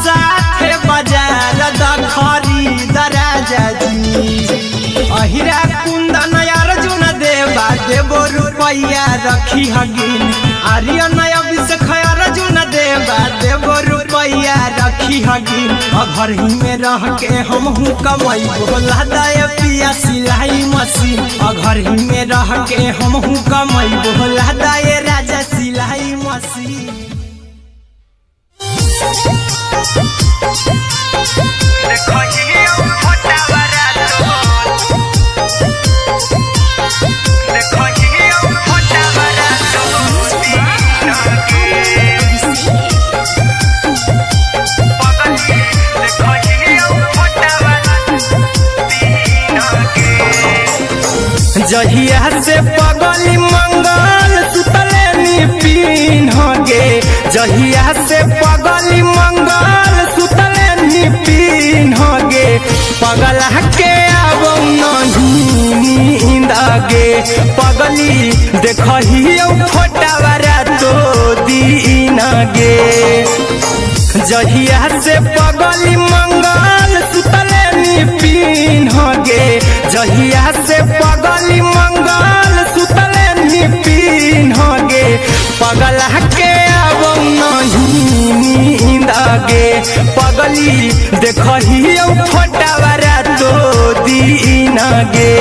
साथे बाजार दखरी दराजा जी अहिरा कुंदन अर्जुन देवा देवो रुपया रखी हगिन आर्यन अभिषेक अर्जुन देवा देवो रुपया रखी हगिन घर ही में रह के हमहू कमैबो लहदाय पिया सिलाई मशीन घर ही में रह के हमहू कमैबो लहदाय राजा सिलाई मशीन जहिया से पगली मंगल सुतले निपिन गे जहिया से पगली मंगल सुतले निपिन गे पगला के आबो नहीं नींद गे पगली देखहियो फोटावरा तो दीन गे जहिया से पगली मंगल सुतले निपिन गे जहिया से पगली मंगल सुतले निपिन गे पगला के आबो नहीं नींद गे पगली देखहियो फोटावरा तो दीन गे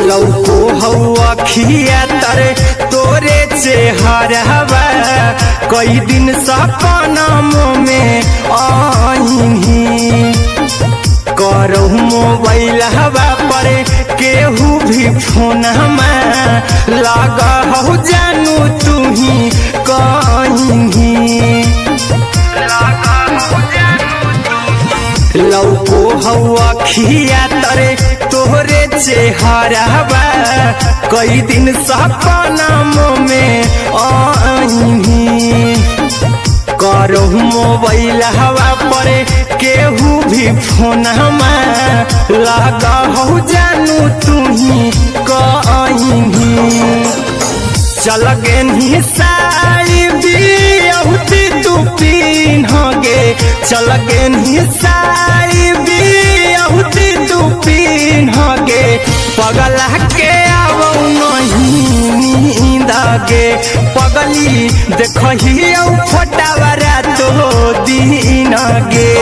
लौको हवा खिया तरे तोरे चेहरवा कई दिन सपना में आईनी करहु मोबाइल हवा पर केहू भी फोन में लगा हो जानू तू ही कहीं लौको हवा खिया तरे तोहरे चेहरवा कई दिन सपना में आईनी करहु मोबाइल हवा पर केहू भी फोन में लगा हो जानू तू ही कहीं चल गे साड़ी बिहुती तू पीन गे चल गे साड़ी बिहुती तू पीन गे पगला के आबो नहीं नींद गे पगली देखहियो फोटावरा तो दीन गे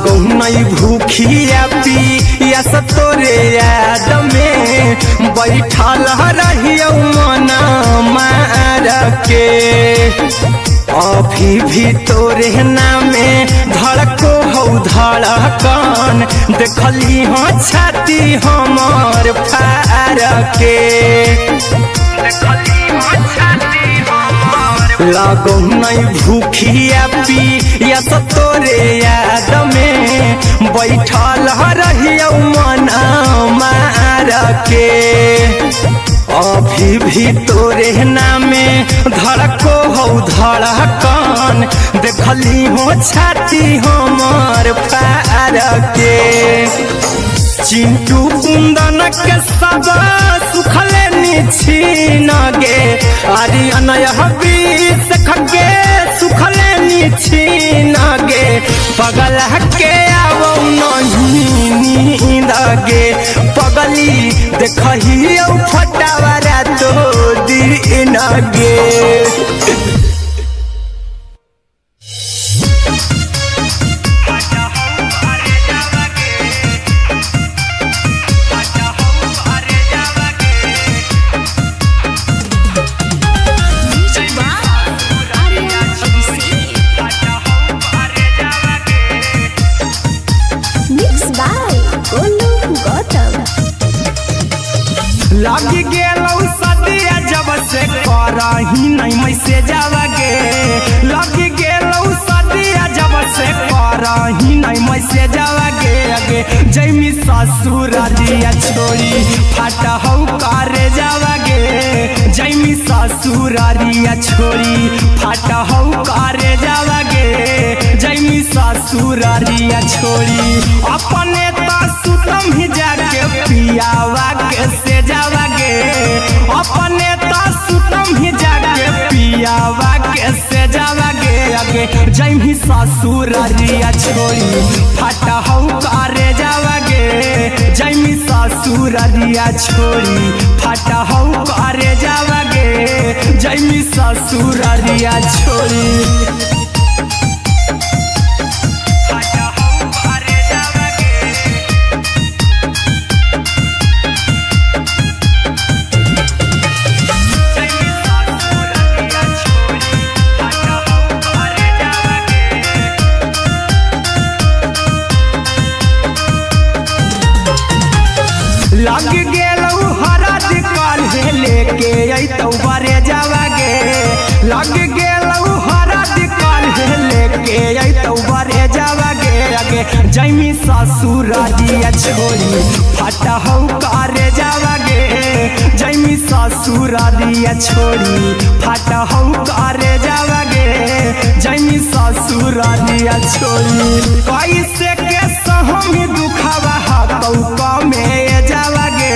लागो नहीं भूखिया पिया तोरे याद में बैठल रहियो मना मार के अभी भी तोरे नामे धड़को हो धड़कन देखली हो छाती हमर फार के लागो नहीं भूखिया पिया तोरे याद में बैठल रहियो मना मार के अभी भी तोरे नामे धड़को हो धड़कन देखली हो छाती हमर फार के चिंटू कुंदन के सब सुखले निछीन गे आर्यन हबीस खगे सुखले निछीन गे पगल के आवो नहीं नींद गे पगली देखही फटावरा तो दिन गे लगी गेलौ सदिया जब से करही नहीं मैसे जावगे लगी गेलौ सदिया जब से करही नहीं मैसे जावगे अगे जैमी ससुर दिया छोड़ी फाटा हौ करे जावगे जैमी ससुर दिया छोड़ी फाटा हौ करे जावगे जैमी ससुर दिया छोड़ी अपने तो सुतम ही जाके पियावा के से जावगे अपने तो सुतम ही जाके पियावा के से जावगे अगे जैमी ससुर दिया छोड़ी फाटा हौ करे जावगे जैमी ससुर दिया छोड़ी फाटा हौ करे जावगे जैमी ससुर दिया छोड़ी लग गेलौ हरद काल्हे लेके अइतौ बरे जावगे लग गेलौ हरद काल्हे लेके अइतौ बरे जावगे अगे जैमी ससुर दिया छोड़ी फाटा हौ करे जावगे जैमी ससुर दिया छोड़ी फाटा हौ करे जावगे जैमी ससुर दिया छोड़ी कैसे के सहम दुखावा हकौ में जावगे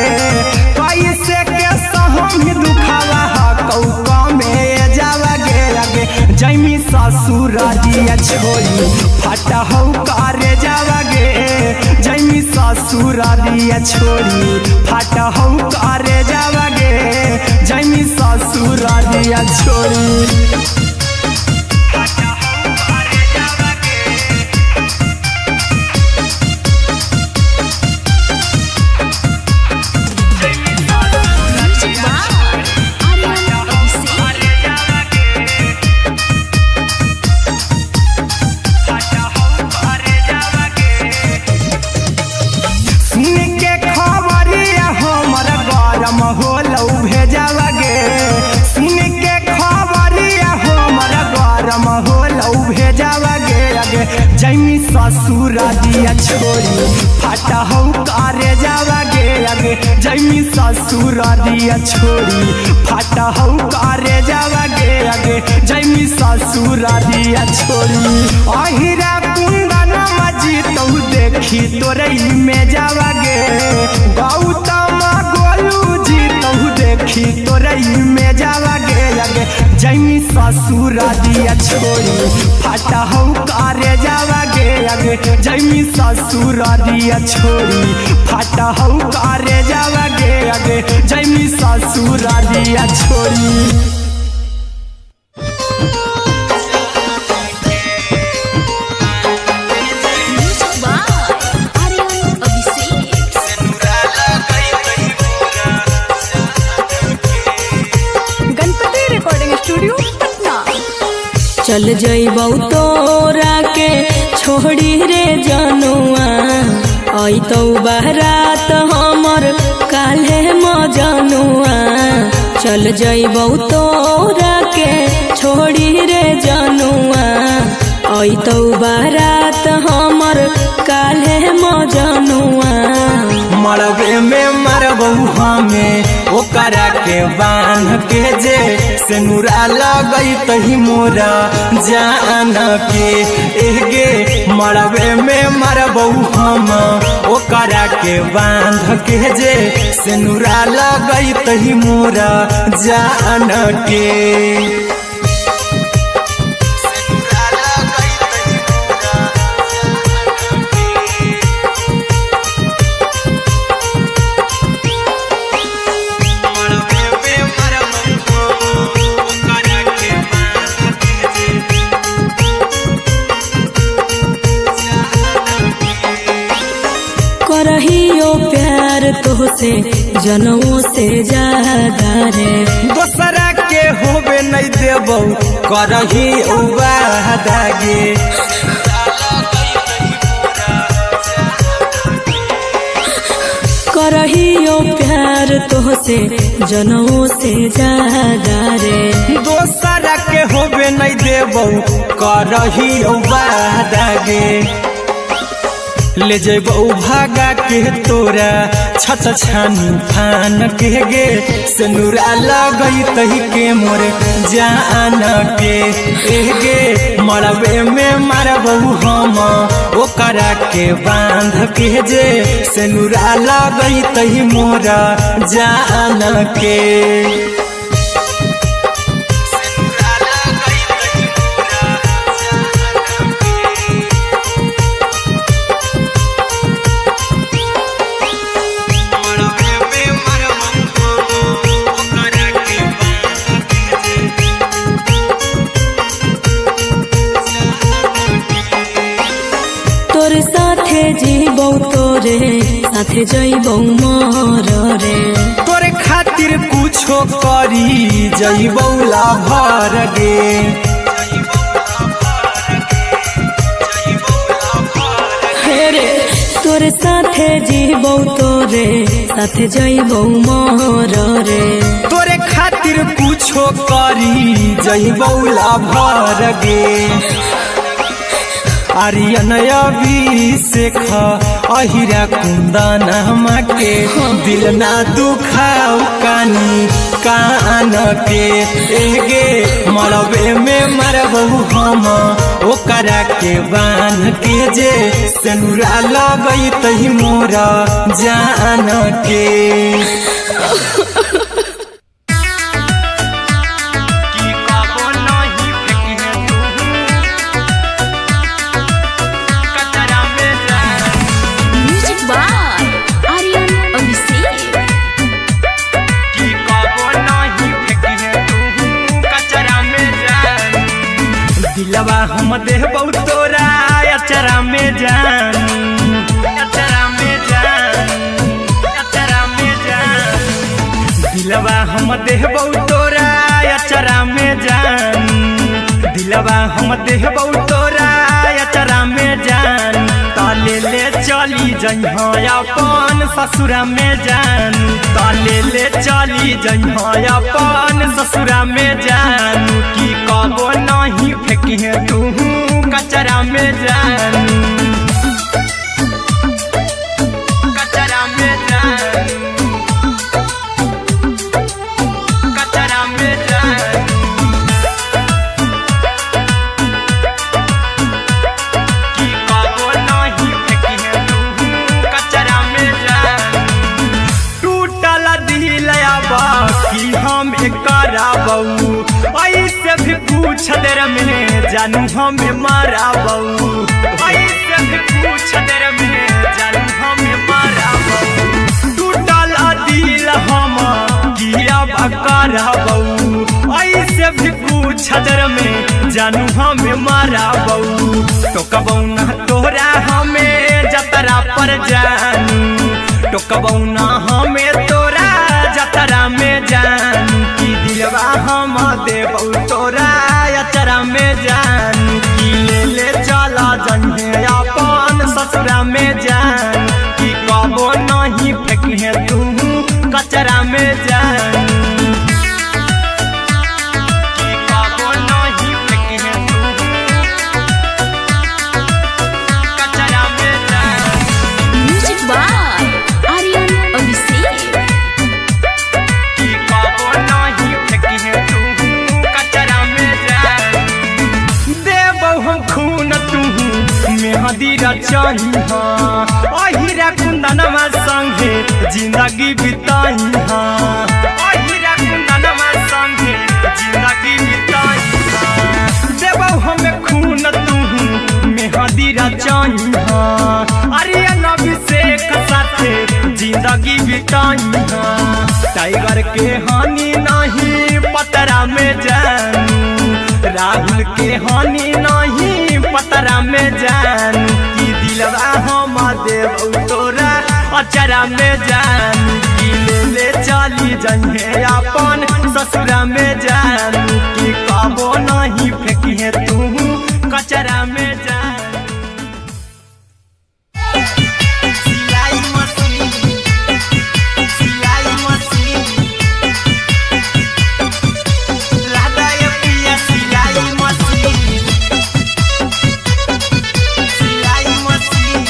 कैसे के सहम दुखावा हकौ में जावगे अगे जैमी ससुर दिया छोड़ी फाटा हौ करे जावगे जैमी ससुर दिया छोड़ी फाटा हौ करे जावगे जैमी ससुर दिया छोड़ी होलौ भेजावगे सुन के खबरिया हमर गरम होलौ भेजावगे अगे जैमी ससुर दिया छोड़ी फाटा हौ करे जावगे अगे जैमी ससुर दिया छोड़ी फाटा हौ करे जावगे अगे जैमी ससुर दिया छोड़ी अहिरा कुंदन मजीतौ देखी तोरई में जावगे गौतम गोलू जीतौ देखी तोरई में जावगे अगे जैमी ससुर दिया छोड़ी फाटा हौ करे जावगे अगे जैमी ससुर दिया छोड़ी फाटा हौ करे जावगे अगे जैमी ससुर दिया छोड़ी चल जइबौ तोरा के छोड़ी रे जनुआ अइतौ बारात हमर काल्हे मजनुआ चल जइबौ तोरा के छोड़ी रे जनुआ अइतौ बारात हमर काल्हे मजनुआ मरबे में मरबौ हमें ओकरा के बांध के जे सिनुरा लगैतहि मोरा जान के एगे मरबे में मरबौ हम ओकरा के बांध के जे सिनुरा लगैतहि मोरा जान के करहियो प्यार तोहसे जनमों से ज्यादा रे दोसरा के होबे नहीं देबौ करही वादा गे करहियो प्यार तोहसे जनमों से ज्यादा रे दोसरा के होबे नहीं देबौ करही वादा गे ले जेबौ भागा के तोरा छत छानी फान के गे सिनुरा लगैतहि के मोर जान के एगे मरबे में मरबौ हम ओकरा के बांध के जे सिनुरा लगैतहि मोरा जान के तोरे साथे जीबौ तोरे साथे जइबौ मोर रे तोरे खातिर कुछो करी जइबौ लाभर गे हे रे तोरे साथे जीबौ तोरे साथे जइबौ मोर रे तोरे खातिर कुछो करी जइबौ लाभर गे आर्यन अभिषेक अहिरा कुंदन के दिल ना दुखाऊ कानी कान के एगे मरबे में मरबौ हम ओकरा के बांध के जे सिनुरा लगैतहि मोरा जान के दिलवा हम देबौ तोरा अचरा में जान अचरा में जान अचरा में जान दिलवा हम देबौ तोरा अचरा में जान दिलवा हम देबौ तोरा अचरा में जान ताले ले चली जइहो अपन ससुरा में जान ताले ले चली जइहो अपन ससुरा में जान की कबो नहीं फेंकी तू कचरा में जान कचरा में जान कचरा में जान की कबो नहीं फेंकी तू कचरा में जान टूटल दिल बाकी हम कराबौ ऐसे भी पूछ देर में जानू हमें माराबौ ऐसे भी पूछ देर में जानू हमें माराबौ टूटल दिल हम किया कराबौ ऐसे भी पूछ देर में जानू हमें माराबौ टोकबौ ना तोरा हमें जतरा पर जानू टोकबौ ना हमें तोरा जतरा में जानू की दिलवा हम देबौ तोरा अचरा में जान ससुरा में जान कि कबो नहीं फेंकिहे तू कचरा में जान कि कबो नहीं फेंकिहे तू कचरा में जान। Music by Aryan Abhishek. कि कबो नहीं फेंकिहे तू कचरा में जान। देबो हम खून तू मेहदी रचाई अहिरा कुंदनमा संगे जिंदगी बिताई अहिरा कुंदनमा संगे जिंदगी बिताई देबो हमें खून तू मेहदी रचाई आर्यन अभिषेक साथे जिंदगी बिताई टाइगर के हानि नहीं पतरा में जानू राहुल के हानि नहीं पतरा में जान कि दिलवा हम देव तोरा अचरा में जान कि ले चली जइहे अपन ससुरा में जान कि कबो नहीं फेंकिहे तू कचरा में जान। सिलाई मशीन सिलाई मशीन लादाय पिया सिलाई मशीन सिलाई machine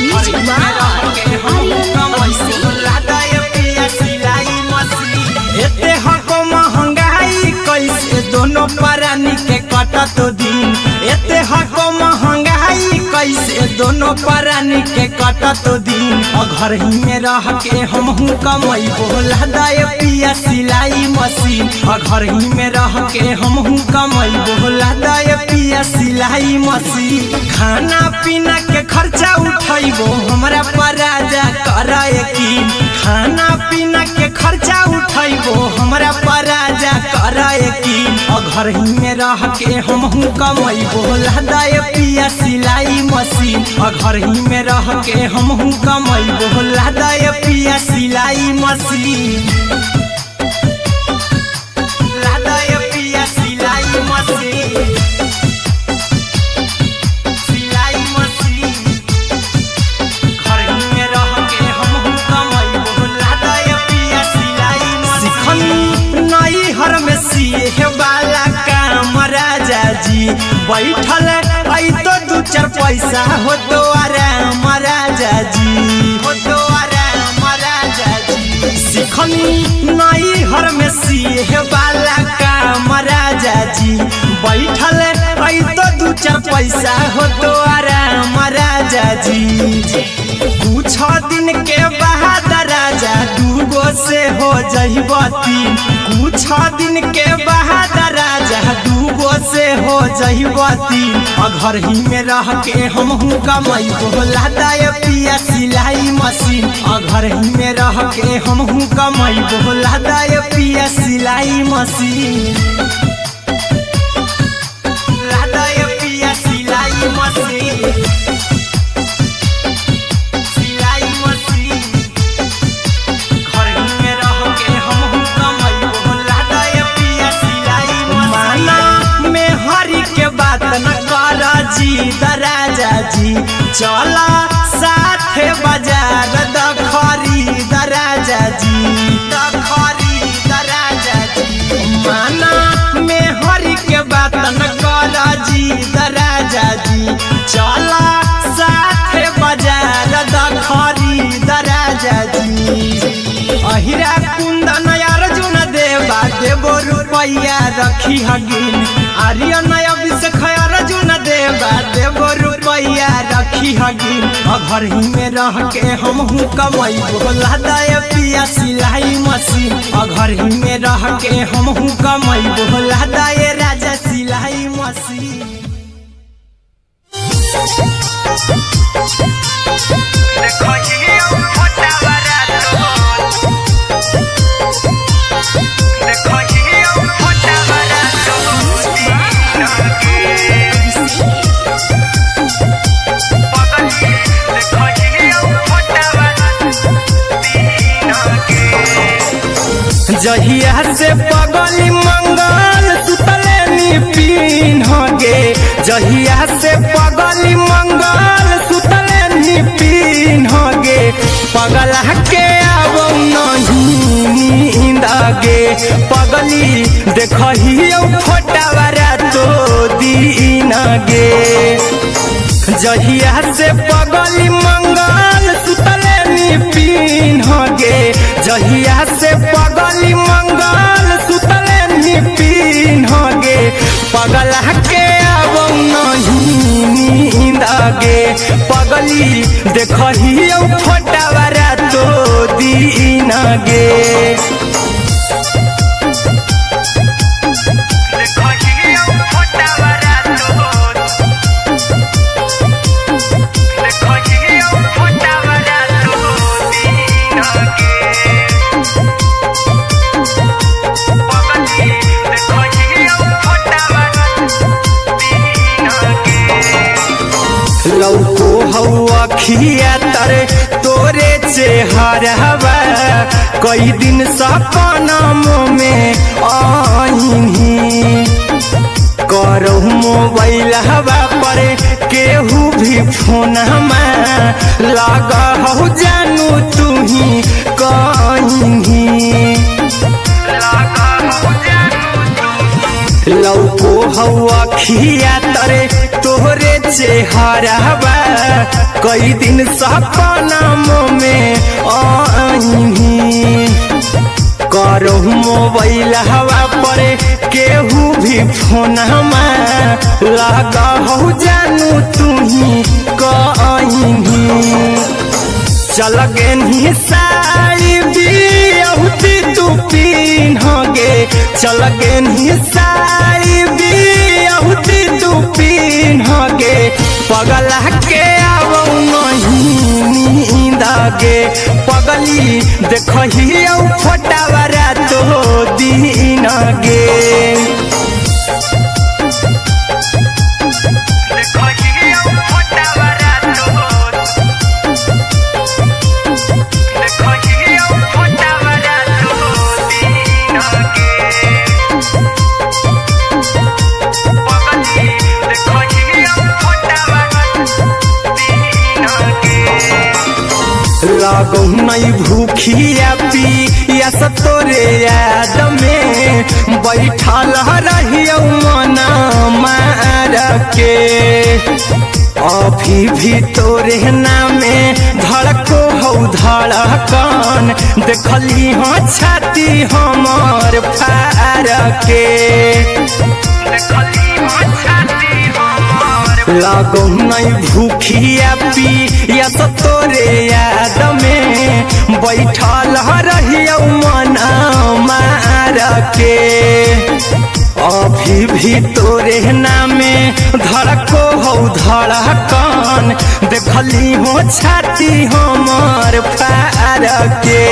music by Aryan Abhishek. लादाय पिया सिलाई मशीन एते हको महंगाई कैसे दोनों परानी के कटत दिन एते हको महंगाई कैसे दोनों परानी के कटत दिन घर ही में रह के हमहू कमैबो लादाय पिया सिलाई मशीन घर ही में रह के हमहू कमैबो लादाय पिया सिलाई मशीन खाना पीना के खर्चा उठैबो हमरा पराजा कराए की खाना पीना के खर्चा उठैबो हमरा पराजा कराए की घर ही में रह के हमहू कमैबो लादाय पिया सिलाई मशीन घर ही में रह के हमहू कमैबो लादाय पिया सिलाई मशीन लादाय पिया सिलाई मशीन सिलाई मशीन घर ही में रह के हमहू कमैबो लादाय पिया सिलाई मशीन नई हर में सिए वाला काम राजा जी बैठल आई तो दू चार पैसा हो तो आराम राजा जी हो तो आराम राजा जी सिखनी नई हर में सिए वाला काम राजा जी बैठल आई तो दू चार पैसा हो तो आराम राजा जी कुछ दिन के बाद राजा दूगो से हो जइबो तीन कुछ दिन के बाद राजा दूगो से हो जइबो तीन घर ही में रह के हमहू कमैबो लादाय पिया सिलाई मशीन घर ही में रह के हमहू कमैबो लादाय पिया सिलाई मशीन लादाय पिया सिलाई मशीन सिलाई मशीन घर ही में रह के हमहू कमैबो लादाय पिया सिलाई मशीन माना में हरी के बात न कर जी दराजा जी चला साथे बाजार दखरी दराजा जी दखरी दराजा जी माना में हरी के बात न कर जी दराजा जी चला साथे बाजार दखरी दराजा जी अहिरा कुंदन अर्जुन देवा देबो रुपैया रखी हगिन आर्यन अभिषेक अर्जुन देवा देबो रुपैया रखी हगिन घर ही में रह के हमहू कमैबो लादाय पिया सिलाई मशीन घर ही में रह के हमहू कमैबो लादाय राजा सिलाई मशीन। जहिया से पगली मंगल सुतले पिन्ह गे जहिया से पगली मंगल सुतले पिन्ह गे पगला के आबो नहीं नींद गे पगली देखहियो फोटावारा तो दीन गे जहिया से पगली मंगल सुतले पिन्ह गे जहिया से पगली मंगल सुतले पिन्ह गे पगला के आबो नहीं नींद गे पगली देखहियो फोटावारा तो दीन गे लौको हवा खिया तरे तोरे चेहरावा कई दिन सपना में आईनी करो मोबाइल हवा पर केहू भी फोन लगा हो जानू तू ही कहीं लौको हवा खिया तरे तोहरे चेहरावा कई दिन सपना में आईनी करो मोबाइल हवा पर केहू भी फोन लगा हो जानू तू ही कहीं चल गे साड़ी बिहुती तू पिन्ह गे चल गे साड़ी बिहुती तू पिन्ह गे पगला के आबो नहीं नींद गे पगली देखहियो फोटावारा तो दीन गे लागो नहीं भूखिया पिया तोरे याद में बैठल रहियो मना मार के अभी भी तोरे नामे धड़को हो धड़कन देखली हो छाती हमर फार के लागो नहीं भूखिया पिया तोरे याद में बैठल रहियो मना मार के अभी भी तोरे नामे धड़को हो धड़कन देखली हो छाती हमर फार के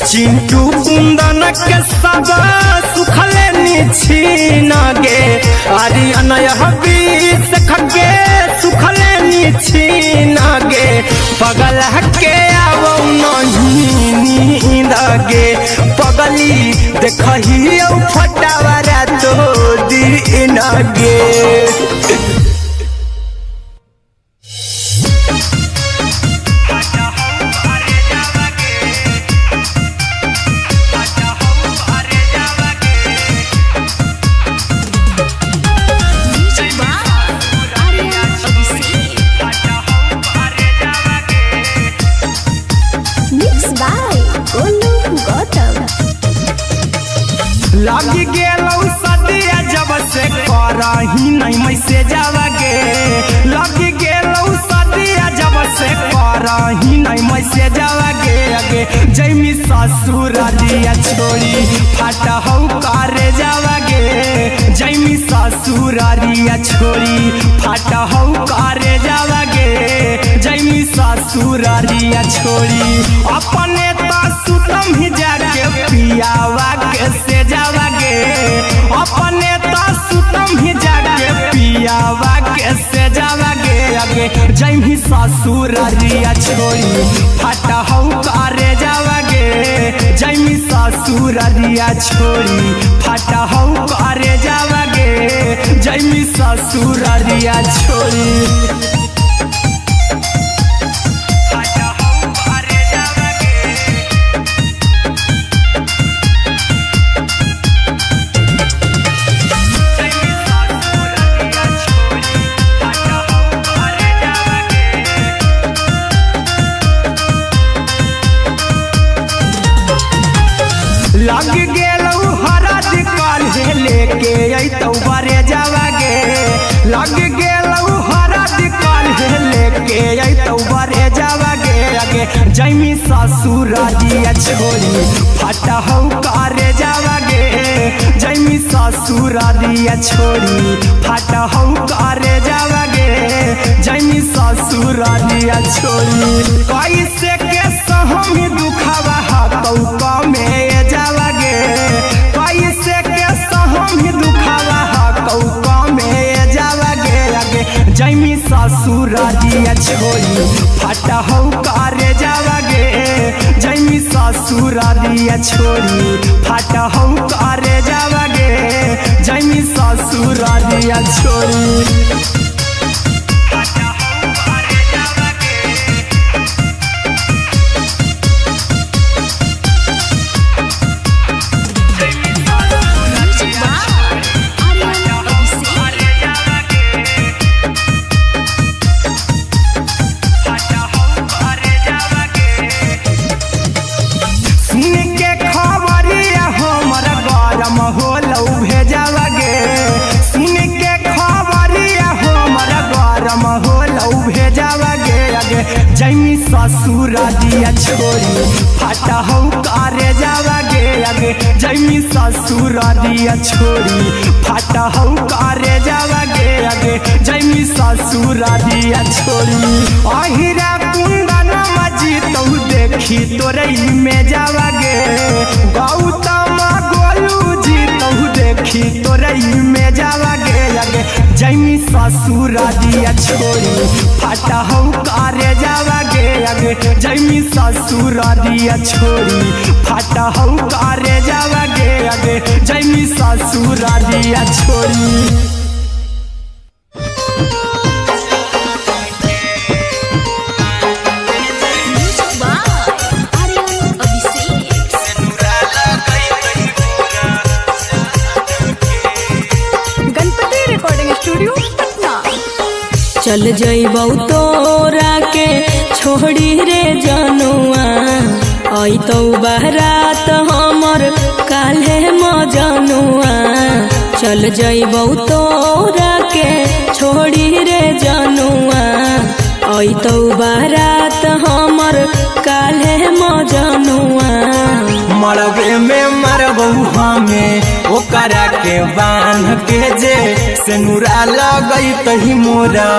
चिंटू कुंदन के सब सुखले छीन गे आर्यन हबीस खगे सुखले छीन गे पगला के आबो नहीं नींद गे पगली देखहियो फोटावारा तो दीन गे लगी गेलौ सदिया जब से करही नहीं मैसेजवा गे लगी गेलौ सदिया जब से करही नहीं मैसेजवा गे अगे जैमी ससुरालिया छोड़ी फाटा हौ करे जावा गे जैमी ससुरालिया छोड़ी फाटा हौ करे जावा गे जैमी ससुरालिया छोड़ी अपने तो सुतम ही जाके पियावा के से जावा गे अपने तो सुतम ही जाके पियावा के से जावा गे अगे जैमी ससुरालिया छोड़ी फाटा हौ करे जावा गे जैमी ससुर ससुररिया छोड़ी फाटा हौ करे जावागे जैमी ससुररिया छोड़ी लग गेलौ हरद काल्हे लेके अइतौ बरे जावागे लग गेलौ हरद काल्हे लेके अइतौ बरे जावागे आगे जैमी ससुररिया छोड़ी फाटा हौ करे जावागे जैमी ससुररिया छोड़ी फाटा हौ करे जावागे जैमी ससुररिया छोड़ी कैसे के सहमी दुखावा हतौ कमे जावागे कैसे के सहमी दुखावा हतौ कमे जावागे आगे जैमी ससुररिया छोड़ी फाटा हौ करे जावागे जैमी ससुररिया छोड़ी फाटा हौ करे जावागे जैमी ससुररिया छोड़ी जैमी ससुररिया छोड़ी फाटा हौ करे जावागे आगे जैमी ससुररिया छोड़ी फाटा हौ करे जावागे आगे जैमी ससुररिया छोड़ी अहिरा कुंदन मजीतौ देखी तोरई में जावागे गौतम गोलू जीतौ देखी तोरई में जावागे आगे जैमी ससुररिया छोड़ी फाटा हौ करे जावागे आगे जैमी ससुररिया छोड़ी फाटा हौ करे जावागे आगे जैमी ससुररिया छोड़ी चल जइबौ तोरा के छोड़ी रे जनुआ अइतौ बारात हमर काल्हे मजनुआ चल जइबौ तोरा के छोड़ी रे जनुआ अइतौ बारात हमर काल्हे मजनुआ मरबे में मरबौ हमें ओकरा के बांध के जे सेनुरा लगैतहि मोरा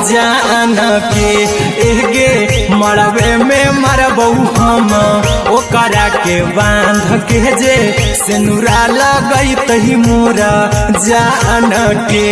जान के एगे मरबे में मरबौ हम ओकरा के बांध के जे सेनुरा लगैतहि मोरा जान के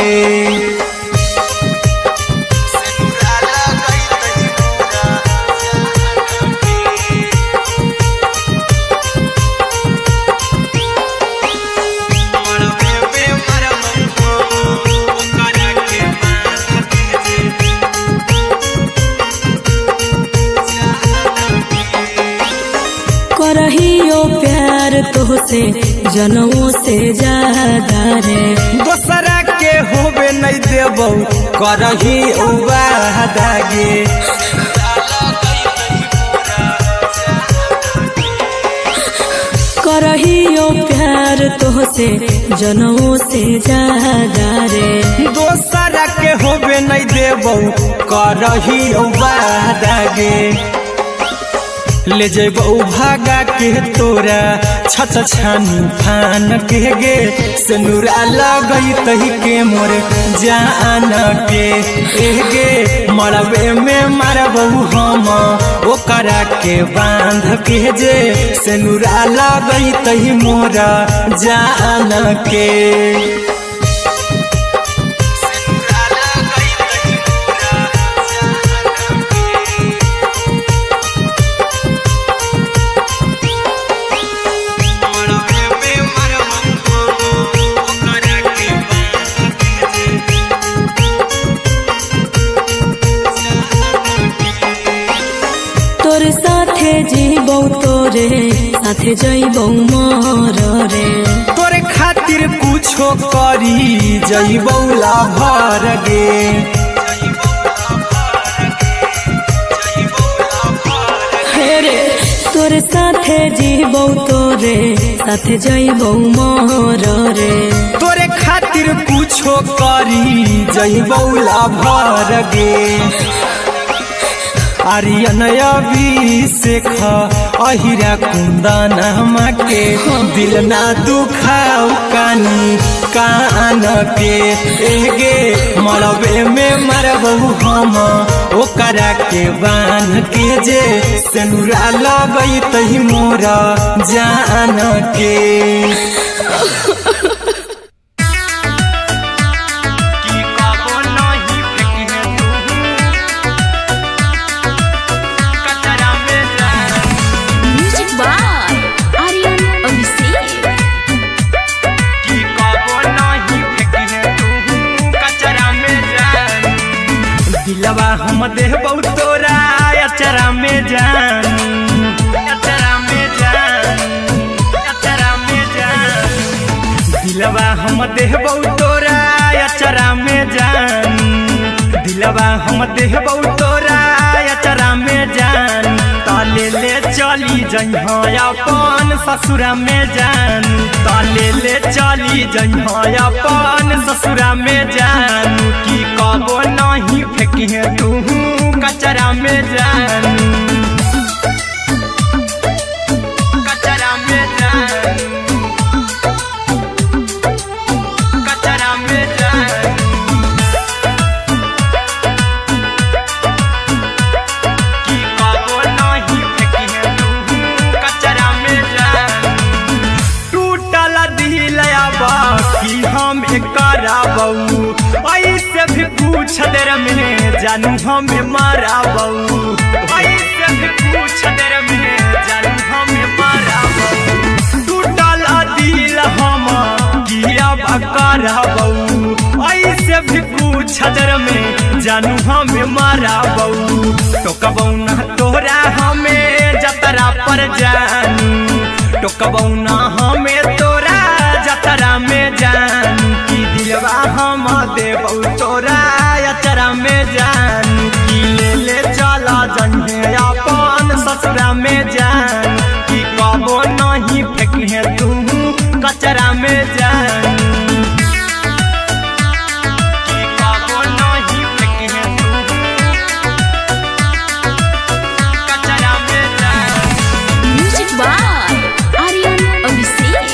करहियो प्यार तोहसे जनमों से ज्यादा रे दोसरा के होबे नहीं देबौ करही वादागे करहियो प्यार तोहसे जनमों से ज्यादा रे दोसरा के होबे नहीं देबौ करही वादागे ले जेबौ भागा के तोरा छत छानी फान के गे सेनुरा लगैतहि के मोर जान के एगे मरबे में मरबौ हम ओकरा के बांध के जे सेनुरा लगैतहि मोरा जान के साथे जीबौ तोरे साथे जइबौ मोर रे तोरे खातिर कुछो करी जइबौ लाभर गे रे तोरे साथे जीबौ तोरे साथे जइबौ मोर रे तोरे खातिर कुछो करी जइबौ लाभर गे आर्यन अभिषेक अहिरा कुंदनमा के दिल ना दुखाऊ कानी कान के एगे मरबे में मरबहू हम ओकरा के बान के जे सेनुरा लगई तही मोरा जान के दिलवा हम देबौ तोरा अचरा में जान अचरा में जान अचरा में जान दिलवा हम देबौ तोरा अचरा में जान दिलवा हम देबौ तोरा अचरा में जान ताले ले चली जइहा अपन ससुरा में जान ताले ले चली जइहा अपन ससुरा में जान की कबो नहीं फेंकी तू कचरा में जान कचरा में जान कचरा में जान की कबो नहीं फेंकी तू कचरा में जान टूटल दिल बाकी हम कराबू ऐसे भी पूछ देर में जानू हमें माराबू ऐसे भी पूछ देर में जानू हमें माराबू टूटल दिल हम किया कराबू ऐसे भी पूछ देर में जानू हमें माराबू टोकबौ ना तोरा हमें जतरा पर जानू टोकबौ ना हमें तोरा जतरा में जान की दिलवा हम देबौ तोरा अचरा में जान की ले चला जन्हे अपन ससुरा में जान की कबो नहीं फेंके तू कचरा में जान की कबो नहीं फेंके तू कचरा में जान म्यूजिक बाय आर्यन अभिषेक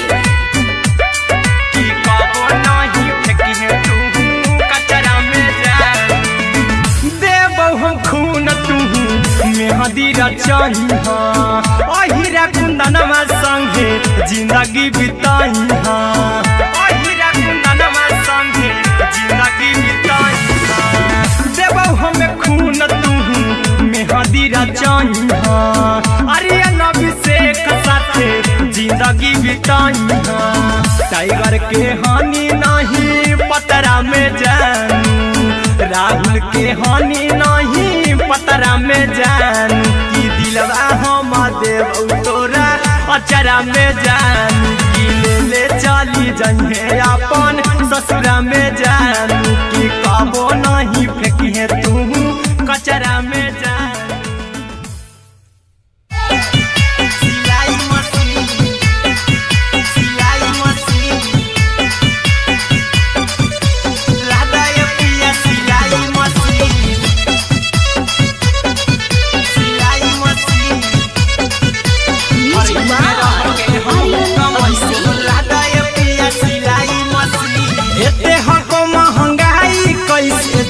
मेहदी रचही अहिरा कुंदनमा संगे जिंदगी बिताई अहिरा कुंदनमा संगे जिंदगी बिताई देबौ हमें खून तू मेहदी रचही आर्यन अभिषेक साथे जिंदगी बिताई टाइगर के हानि नहीं पतरा में जानू राहुल के हानि नहीं पतरा में जान की दिलवा हम देबौ तोरा अचरा में जान की ले चली जइहे अपन ससुरा में जान की कबो नहीं फेंकी तू कचरा में जान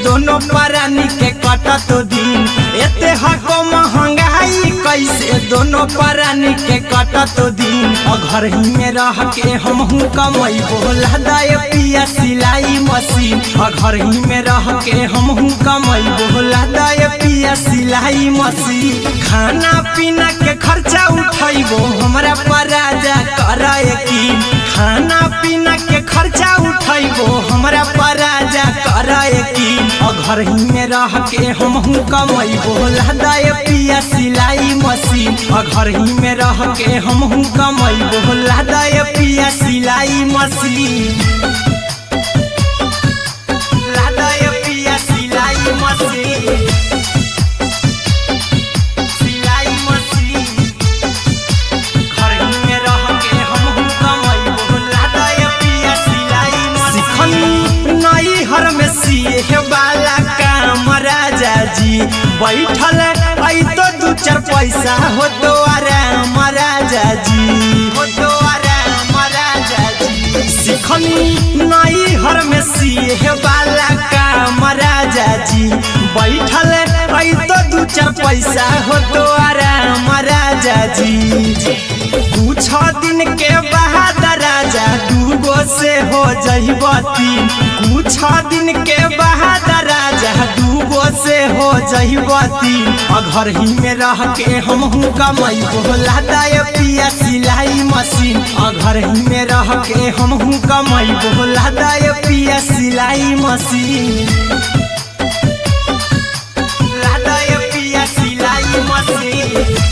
दोनों परानी के कटत दिन एते हको महंगाई कैसे दोनों परानी के कटत दिन घर ही में रह के हमहू कमाई बोला दाय पिया सिलाई मशीन घर ही में रह के हमहू कमाई बोला दाय पिया सिलाई मशीन खाना पीना के खर्चा उठाइबो हमरा पराजा कराए की खाना पीना के खर्चा उठाइबो हमरा पराजा कराए की घर ही में रह के हमहू कमैबो लहदाय पिया सिलाई मशीन घर ही में रह के हमहू कमैबो लहदाय पिया सिलाई मशीन लहदाय पिया सिलाई मशीन सिलाई मशीन घर ही में रह के हमहू कमैबो लहदाय पिया सिलाई मशीन नई हर में सिए वाला काम राजा जी बैठल आई तो दू चार पैसा हो तो आराम राजा जी हो तो आराम राजा जी सिखनी नई हर में सिए वाला काम राजा जी बैठल आई तो दू चार पैसा हो तो आराम राजा जी कुछ दिन के बाद राजा दूगो से हो जइबो तीन कुछ दिन के बाद राजा दूगो से हो जइबो तीन घर ही में रह के हमहू कमैबो लहदाय पिया सिलाई मशीन घर ही में रह के हमहू कमैबो लहदाय पिया सिलाई मशीन लहदाय पिया सिलाई मशीन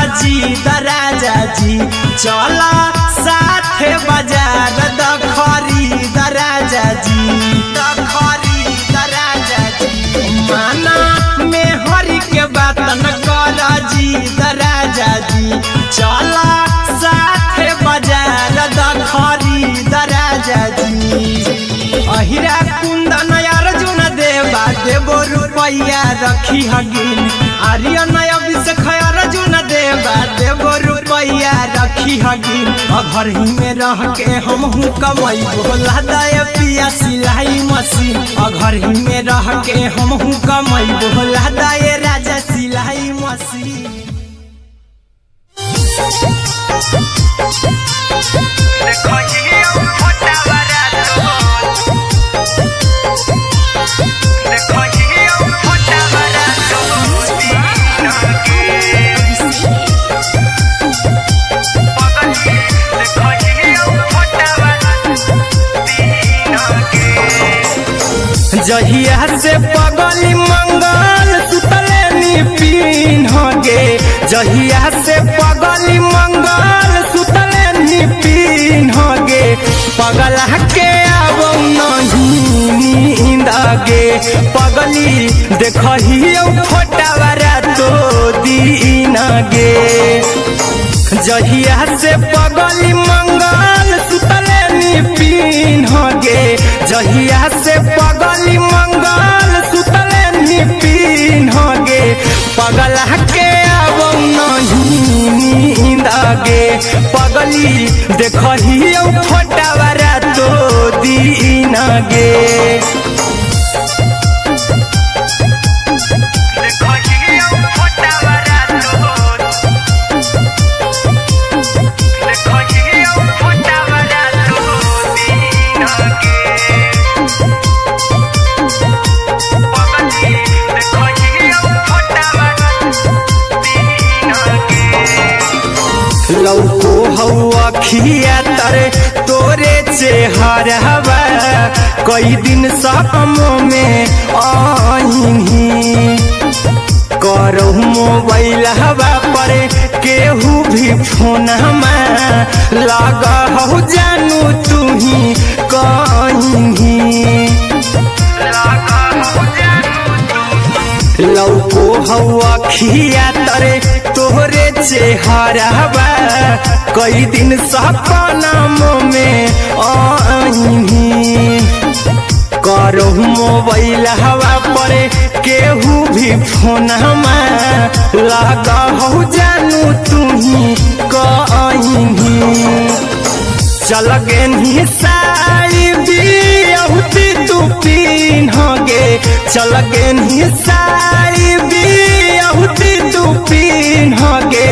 राजा जी चला साथे बाजार द खरीद राजा जी द खरीद राजा जी माना में हरी के बात न कर जी राजा जी चला साथे बाजार द खरीद राजा जी अहिरा कुंदन अर्जुन देवा देबो रुपया रखी हगिन आर्यन अभिषेक अर्जुन देवा देबो रुपया रखी हगिन घर ही में रह के हमहू कमैबो लहदाय पिया सिलाई मशीन घर ही में रह के हमहू कमैबो लहदाय राजा सिलाई मशीन जहिया से पगली मंगल सुतले निपिन गे जहिया से पगली मंगल सुतले निपिन गे पगला के आबो नहीं नींद गे पगली देखहियो फोटावारा तो दीन गे जहिया से पगली मंगल सुतले निपिन गे जहिया से पगली मंगल सुतले निपिन गे पगला के आबो नहीं नींद गे पगली देखहियो फोटावारा तो दीन गे लौको हवा खिया तरे तोरे चेहरवा कई दिन सपनों में आईनी करो मोबाइल हवा पर केहू भी फोन लगा हो जानू तू ही कहीं लौको हवा खिया तरे तोहरे चेहरवा कई दिन सपनों में आईनी करो मोबाइल हवा पर केहू भी फोन लगा हो जानू तू ही कहीं चल गे साड़ी बियाहुती तू पीन गे चल गे साड़ी बियाहुती तू पीन गे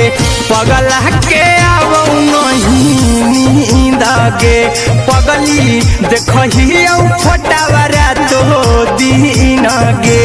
पगला के आबो नहीं नींद गे पगली देखहियो फोटावारा तो दीन गे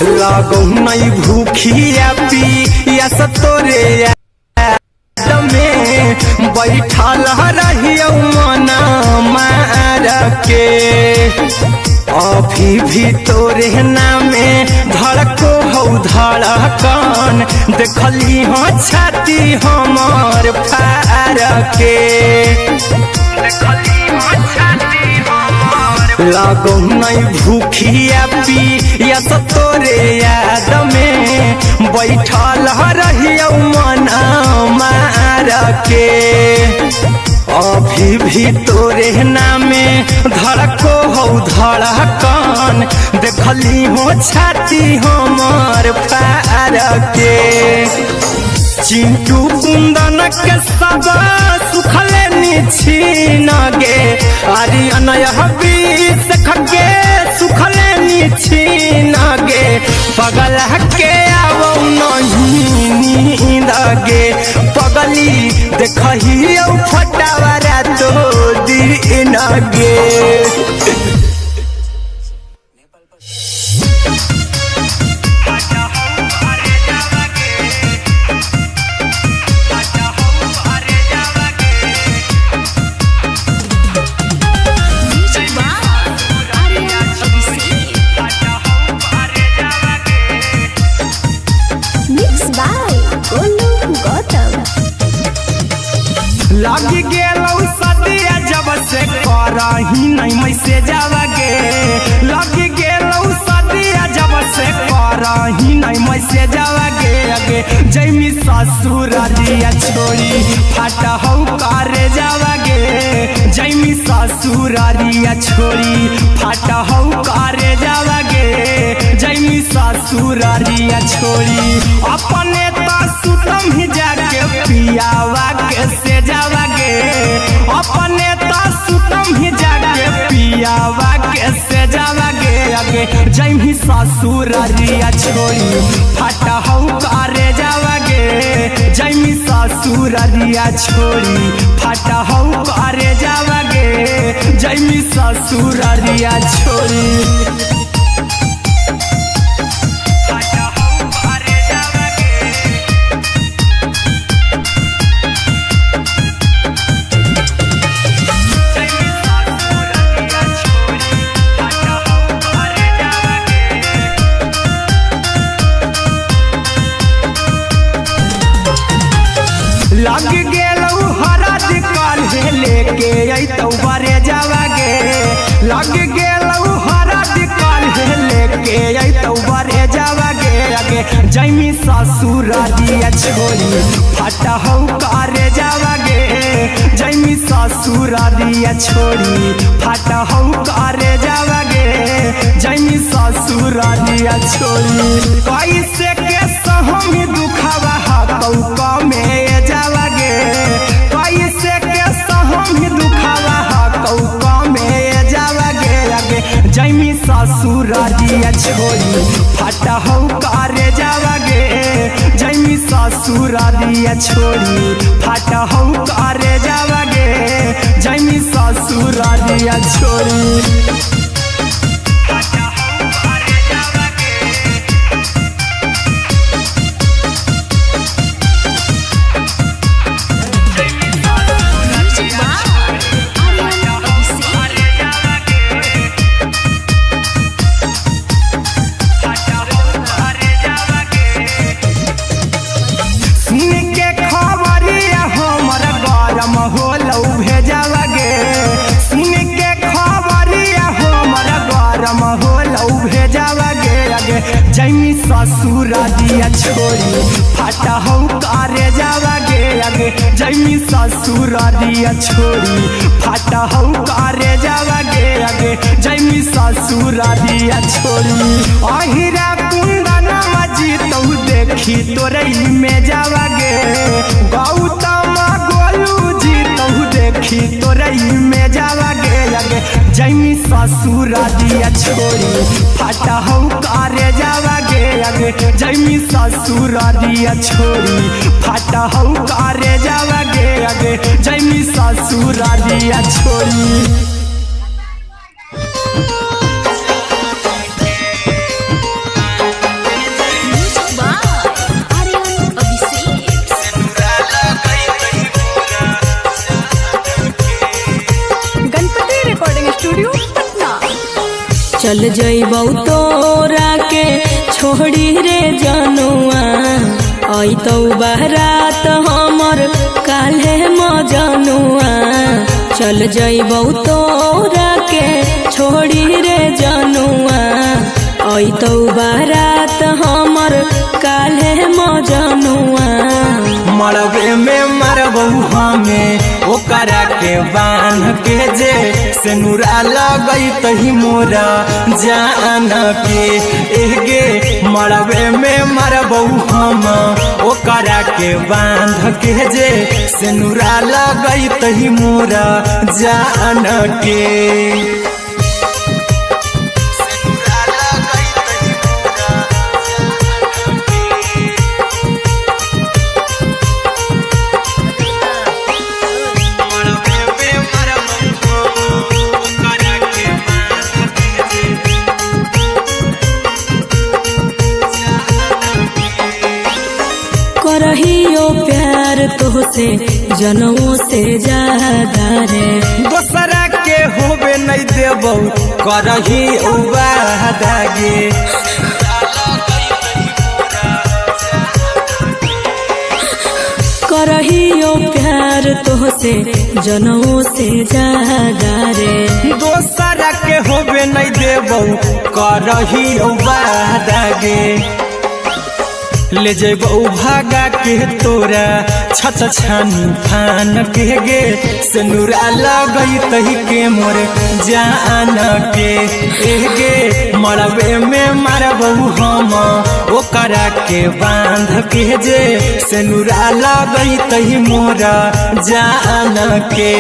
लागो नहीं भूखिया पिया तोरे में बैठल रहियो मना मार के अभी भी तोरे नामे धड़को हो धड़कन देखली हो छाती हमार फार के लागो नहीं भूखिया पिया तोरे याद में बैठल रहियो मना मार के अभी भी तोरे नामे धड़को हो धड़कन देखली हो छाती हमार फार के चिंटू कुंदन के सब सुखले निछीन गे आर्यन बीस खगे सुखले निछीन गे पगल के आवो नहीं नींद गे पगली देखही फटावरा तो दिन गे लगी गेलौ सदिया जब से करही नहीं मैसेजवा गे लगी गेलौ सदिया जब से करही नहीं मैसेजवा गे अगे जैमी ससुर दिया छोड़ी फाटा हौ करे जावा गे जैमी ससुर दिया छोड़ी फाटा हौ करे जावा गे जैमी ससुर दिया छोड़ी अपने तो सुतम ही जाके पियावा के से जावा गे अपने तो सुतम ही जाके पियावा के से जावा गे अगे जैमी ससुर दिया छोड़ी फाटा हौ करे जावा गे जैमी ससुर दिया छोड़ी फाटा हौ करे जावा गे जैमी ससुर दिया छोड़ी लग गेलौ हरद काल्हे लेके अइतौ बरे जावा गे लग गेलौ हरद काल्हे लेके अइतौ बरे जावा गे अगे जैमी ससुर दिया छोड़ी फाटा हौ करे जावा गे जैमी ससुर दिया छोड़ी फाटा हौ करे जावा गे जैमी ससुर दिया छोड़ी कैसे के सहमी दुखावा हाथौ कमे जावा गे कैसे के सहमी दुखावा हाथौ कमे जावा गे अगे जैमी ससुर दिया छोड़ी फाटा हौ करे जावा गे जैमी ससुर दिया छोड़ी फाटा हौ करे जावा गे जैमी ससुर दिया छोड़ी होलौ भेजावा गे सुन के खबरिया हमर गरम होलौ भेजावा गे अगे जैमी ससुर दिया छोड़ी फाटा हौ करे जावा गे अगे जैमी ससुर दिया छोड़ी फाटा हौ करे जावा गे अगे जैमी ससुर दिया छोड़ी अहिरा कुंदन मजीतौ देखी तोरई में जावा गे गौतम गोलू देखी तोरई में जावा गे अगे जैमी ससुर दिया छोड़ी फाटा हौ करे जावा गे अगे जैमी ससुर दिया छोड़ी फाटा हौ करे जावा गे अगे जैमी ससुर दिया छोड़ी चल जइबौ तोरा के छोड़ी रे जनुआ अइतौ बारात हमर काल्हे मजनुआ चल जइबौ तोरा के छोड़ी रे जनुआ अइतौ बारात हमर काल्हे मजनुआ मरबे में मरबौ हमें ओकरा के बांध के जे सेनुरा लगैतही मोरा जान के एगे मरबे में मरबौ हम ओकरा के बांध के जे सेनुरा लगैतही मोरा जान के करहियो प्यार तोहसे जनमों से ज्यादा रे दोसरा के होबे नहीं देबौ करही वादा गे करहियो प्यार तोहसे जनमों से ज्यादा रे दोसरा के होबे नहीं देबौ करही वादा गे ले जेबौ भागा के तोरा छछ छानी फान के गे सेनुरा लगैतही के मोर जान के एगे मरबे में मरबौ हम ओकरा के बांध के जे सेनुरा लगैतही मोरा जान के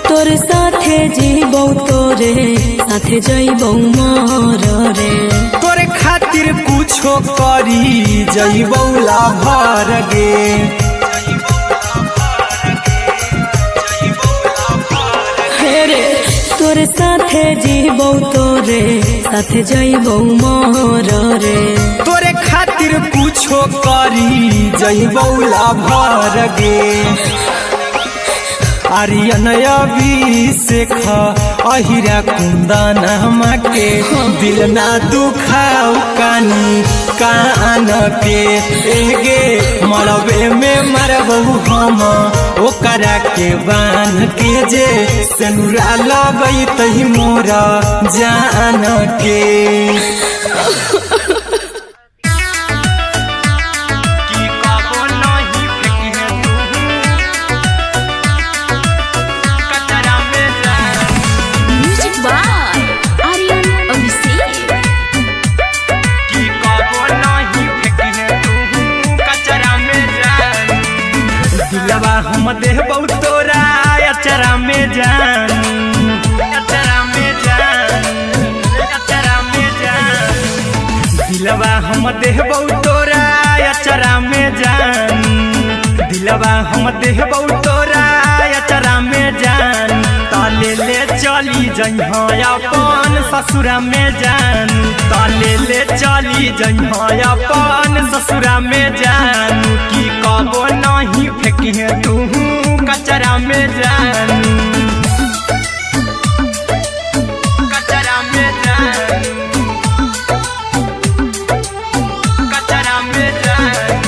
तोरे साथे जीबौ तोरे साथे जइबौ मर रे तोरे खातिर कुछो करी जइबौ लाभर गे रे तोरे साथे जीबौ तोरे साथे जइबौ मर रे तोरे खातिर कुछो करी जइबौ लाभर गे आर्यन अभिषेक अहिरा कुंदन के दिल ना दुखाऊ कानी कान के एगे मरबे में मरबौ हम ओकरा के बांध के जे सेनुरा लगैतही मोरा जान के हम देबौ तोरा अचरा में जान अचरा में जान अचरा में जान दिलवा हम देबौ तोरा अचरा में जान दिलवा हम देबौ तोरा अचरा में जान ताले ले चली जइहा अपन ससुरा में जान ताले ले चली जइहा अपन ससुरा में जान की कबो नहीं फेंकी तू कचरा में जान कचरा में जान कचरा में जान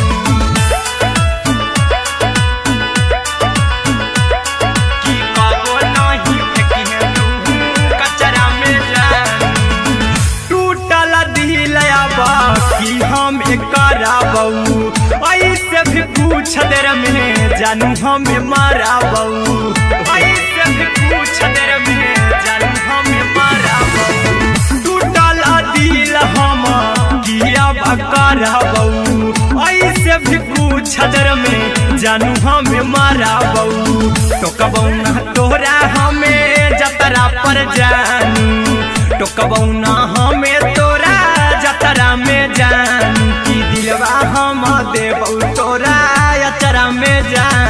की कबो नहीं फेंकी तू कचरा में जान टूटल दिल बाकी हम कराबौ ऐसे भी पूछ देर में जानू हमें माराबौ ऐसे भी पूछ देर में जानू हमें माराबौ टूटल दिल हम किया कराबौ ऐसे भी पूछ देर में जानू हमें माराबौ टोकबौ ना तोरा हमें जतरा पर जानू टोकबौ ना हमें तोरा जतरा में जानू की दिलवा हम देबौ तोरा अचरा में जान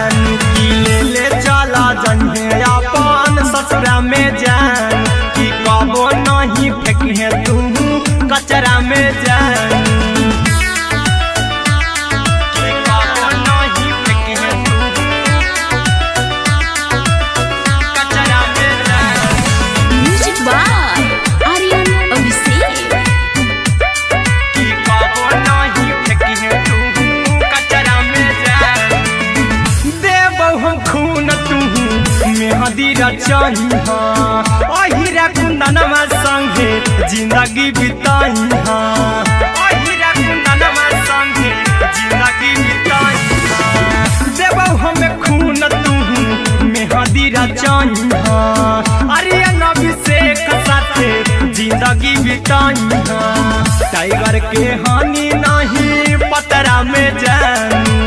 मेहंदी रचाई अहिरा कुंदनमा संगे जिंदगी बिताई अहिरा कुंदनमा संगे जिंदगी बिताई देबो हमें खून तू मेहंदी रचाई आर्यन अभिषेक साथे जिंदगी बिताई टाइगर के हानि नहीं पतरा में जानू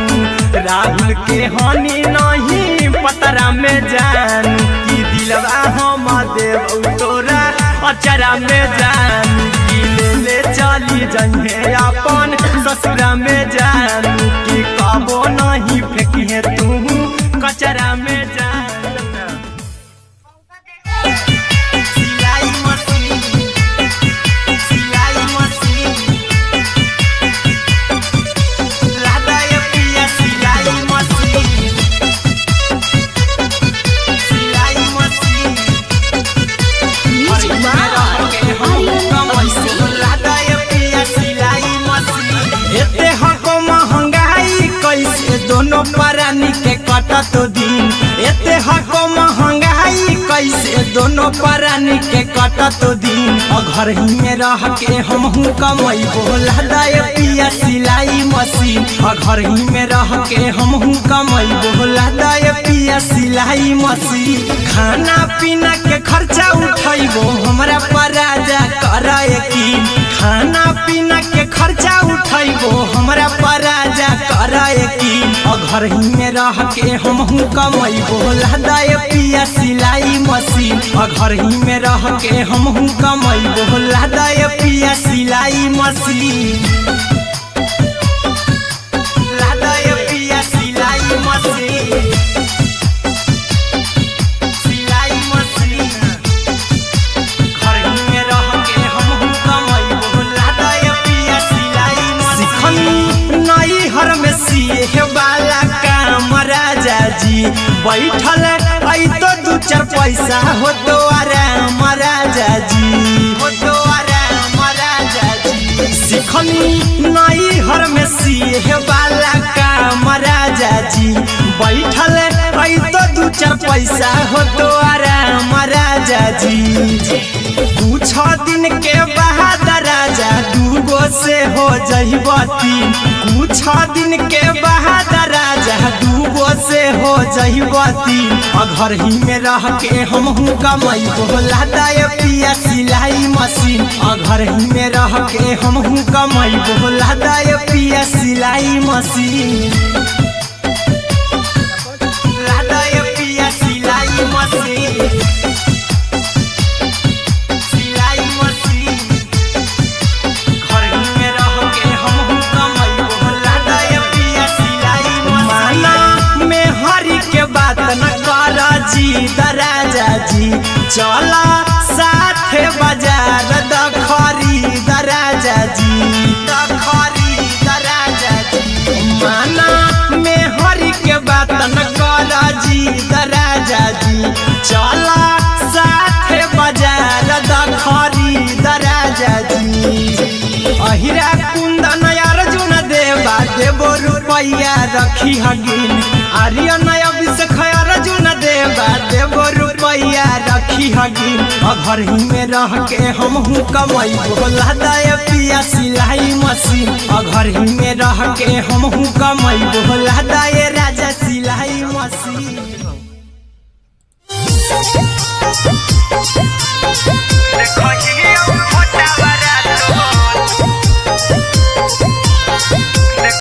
राहुल के हानि नहीं पतरा में जानू कि दिलवा हम देव तोरा अचरा में जानू कि ले चली जंगे अपन ससुरा में जानू कि कबो नहीं फेंकिए तू कचरा में जानू दोनों परानी के कटत दिन एते हको महंगाई कैसे दोनों परानी के कटत दिन घर ही में रह के हमहू कमाई बोला दाय पिया सिलाई मशीन घर ही में रह के हमहू कमाई बोला दाय पिया सिलाई मशीन खाना पीना के खर्चा उठाइबो हमरा पराजा कराए की खाना पीना के खर्चा उठाइबो हमरा पराजा कराए की घर ही में रह के हमहू कमाई बोला दाय पिया सिलाई मशीन घर ही में रह के हमहू कमाई बोला दाय पिया सिलाई मशीन लादाय पिया सिलाई मशीन सिलाई मशीन घर ही में रह के हमहू कमाई बोला दाय पिया सिलाई मशीन नई हर में सिए वाला काम राजा जी बैठल आई तो दू चार पैसा हो तो आराम राजा जी हो तो आराम राजा जी सिखनी नई हर में सिए वाला काम राजा जी बैठल आई तो दू चार पैसा हो तो आराम राजा जी कुछ दिन के बाद राजा दूगो से हो जइबो तीन कुछ दिन के बाद राजा दूगो से हो जइबो तीन घर ही में रह के हमहू कमाई बोला दाय पिया सिलाई मशीन घर ही में रह के हमहू कमाई बोला दाय पिया सिलाई मशीन लादाय पिया सिलाई मशीन राजा जी चला साथे बाजार खरीद राजा जी खरीद राजा जी माना में हरी के बात न कर जी राजा जी चला साथे बाजार खरीद राजा जी अहिरा कुंदन अर्जुन देवा देबो रुपया रखी हगिन आर्यन अभिषेक अर्जुन देवा देबो रुपया रखी हगिन घर ही में रह के हमहू कमाई बोला दाय पिया सिलाई मशीन घर ही में रह के हमहू कमाई बोला दाय राजा सिलाई मशीन देखो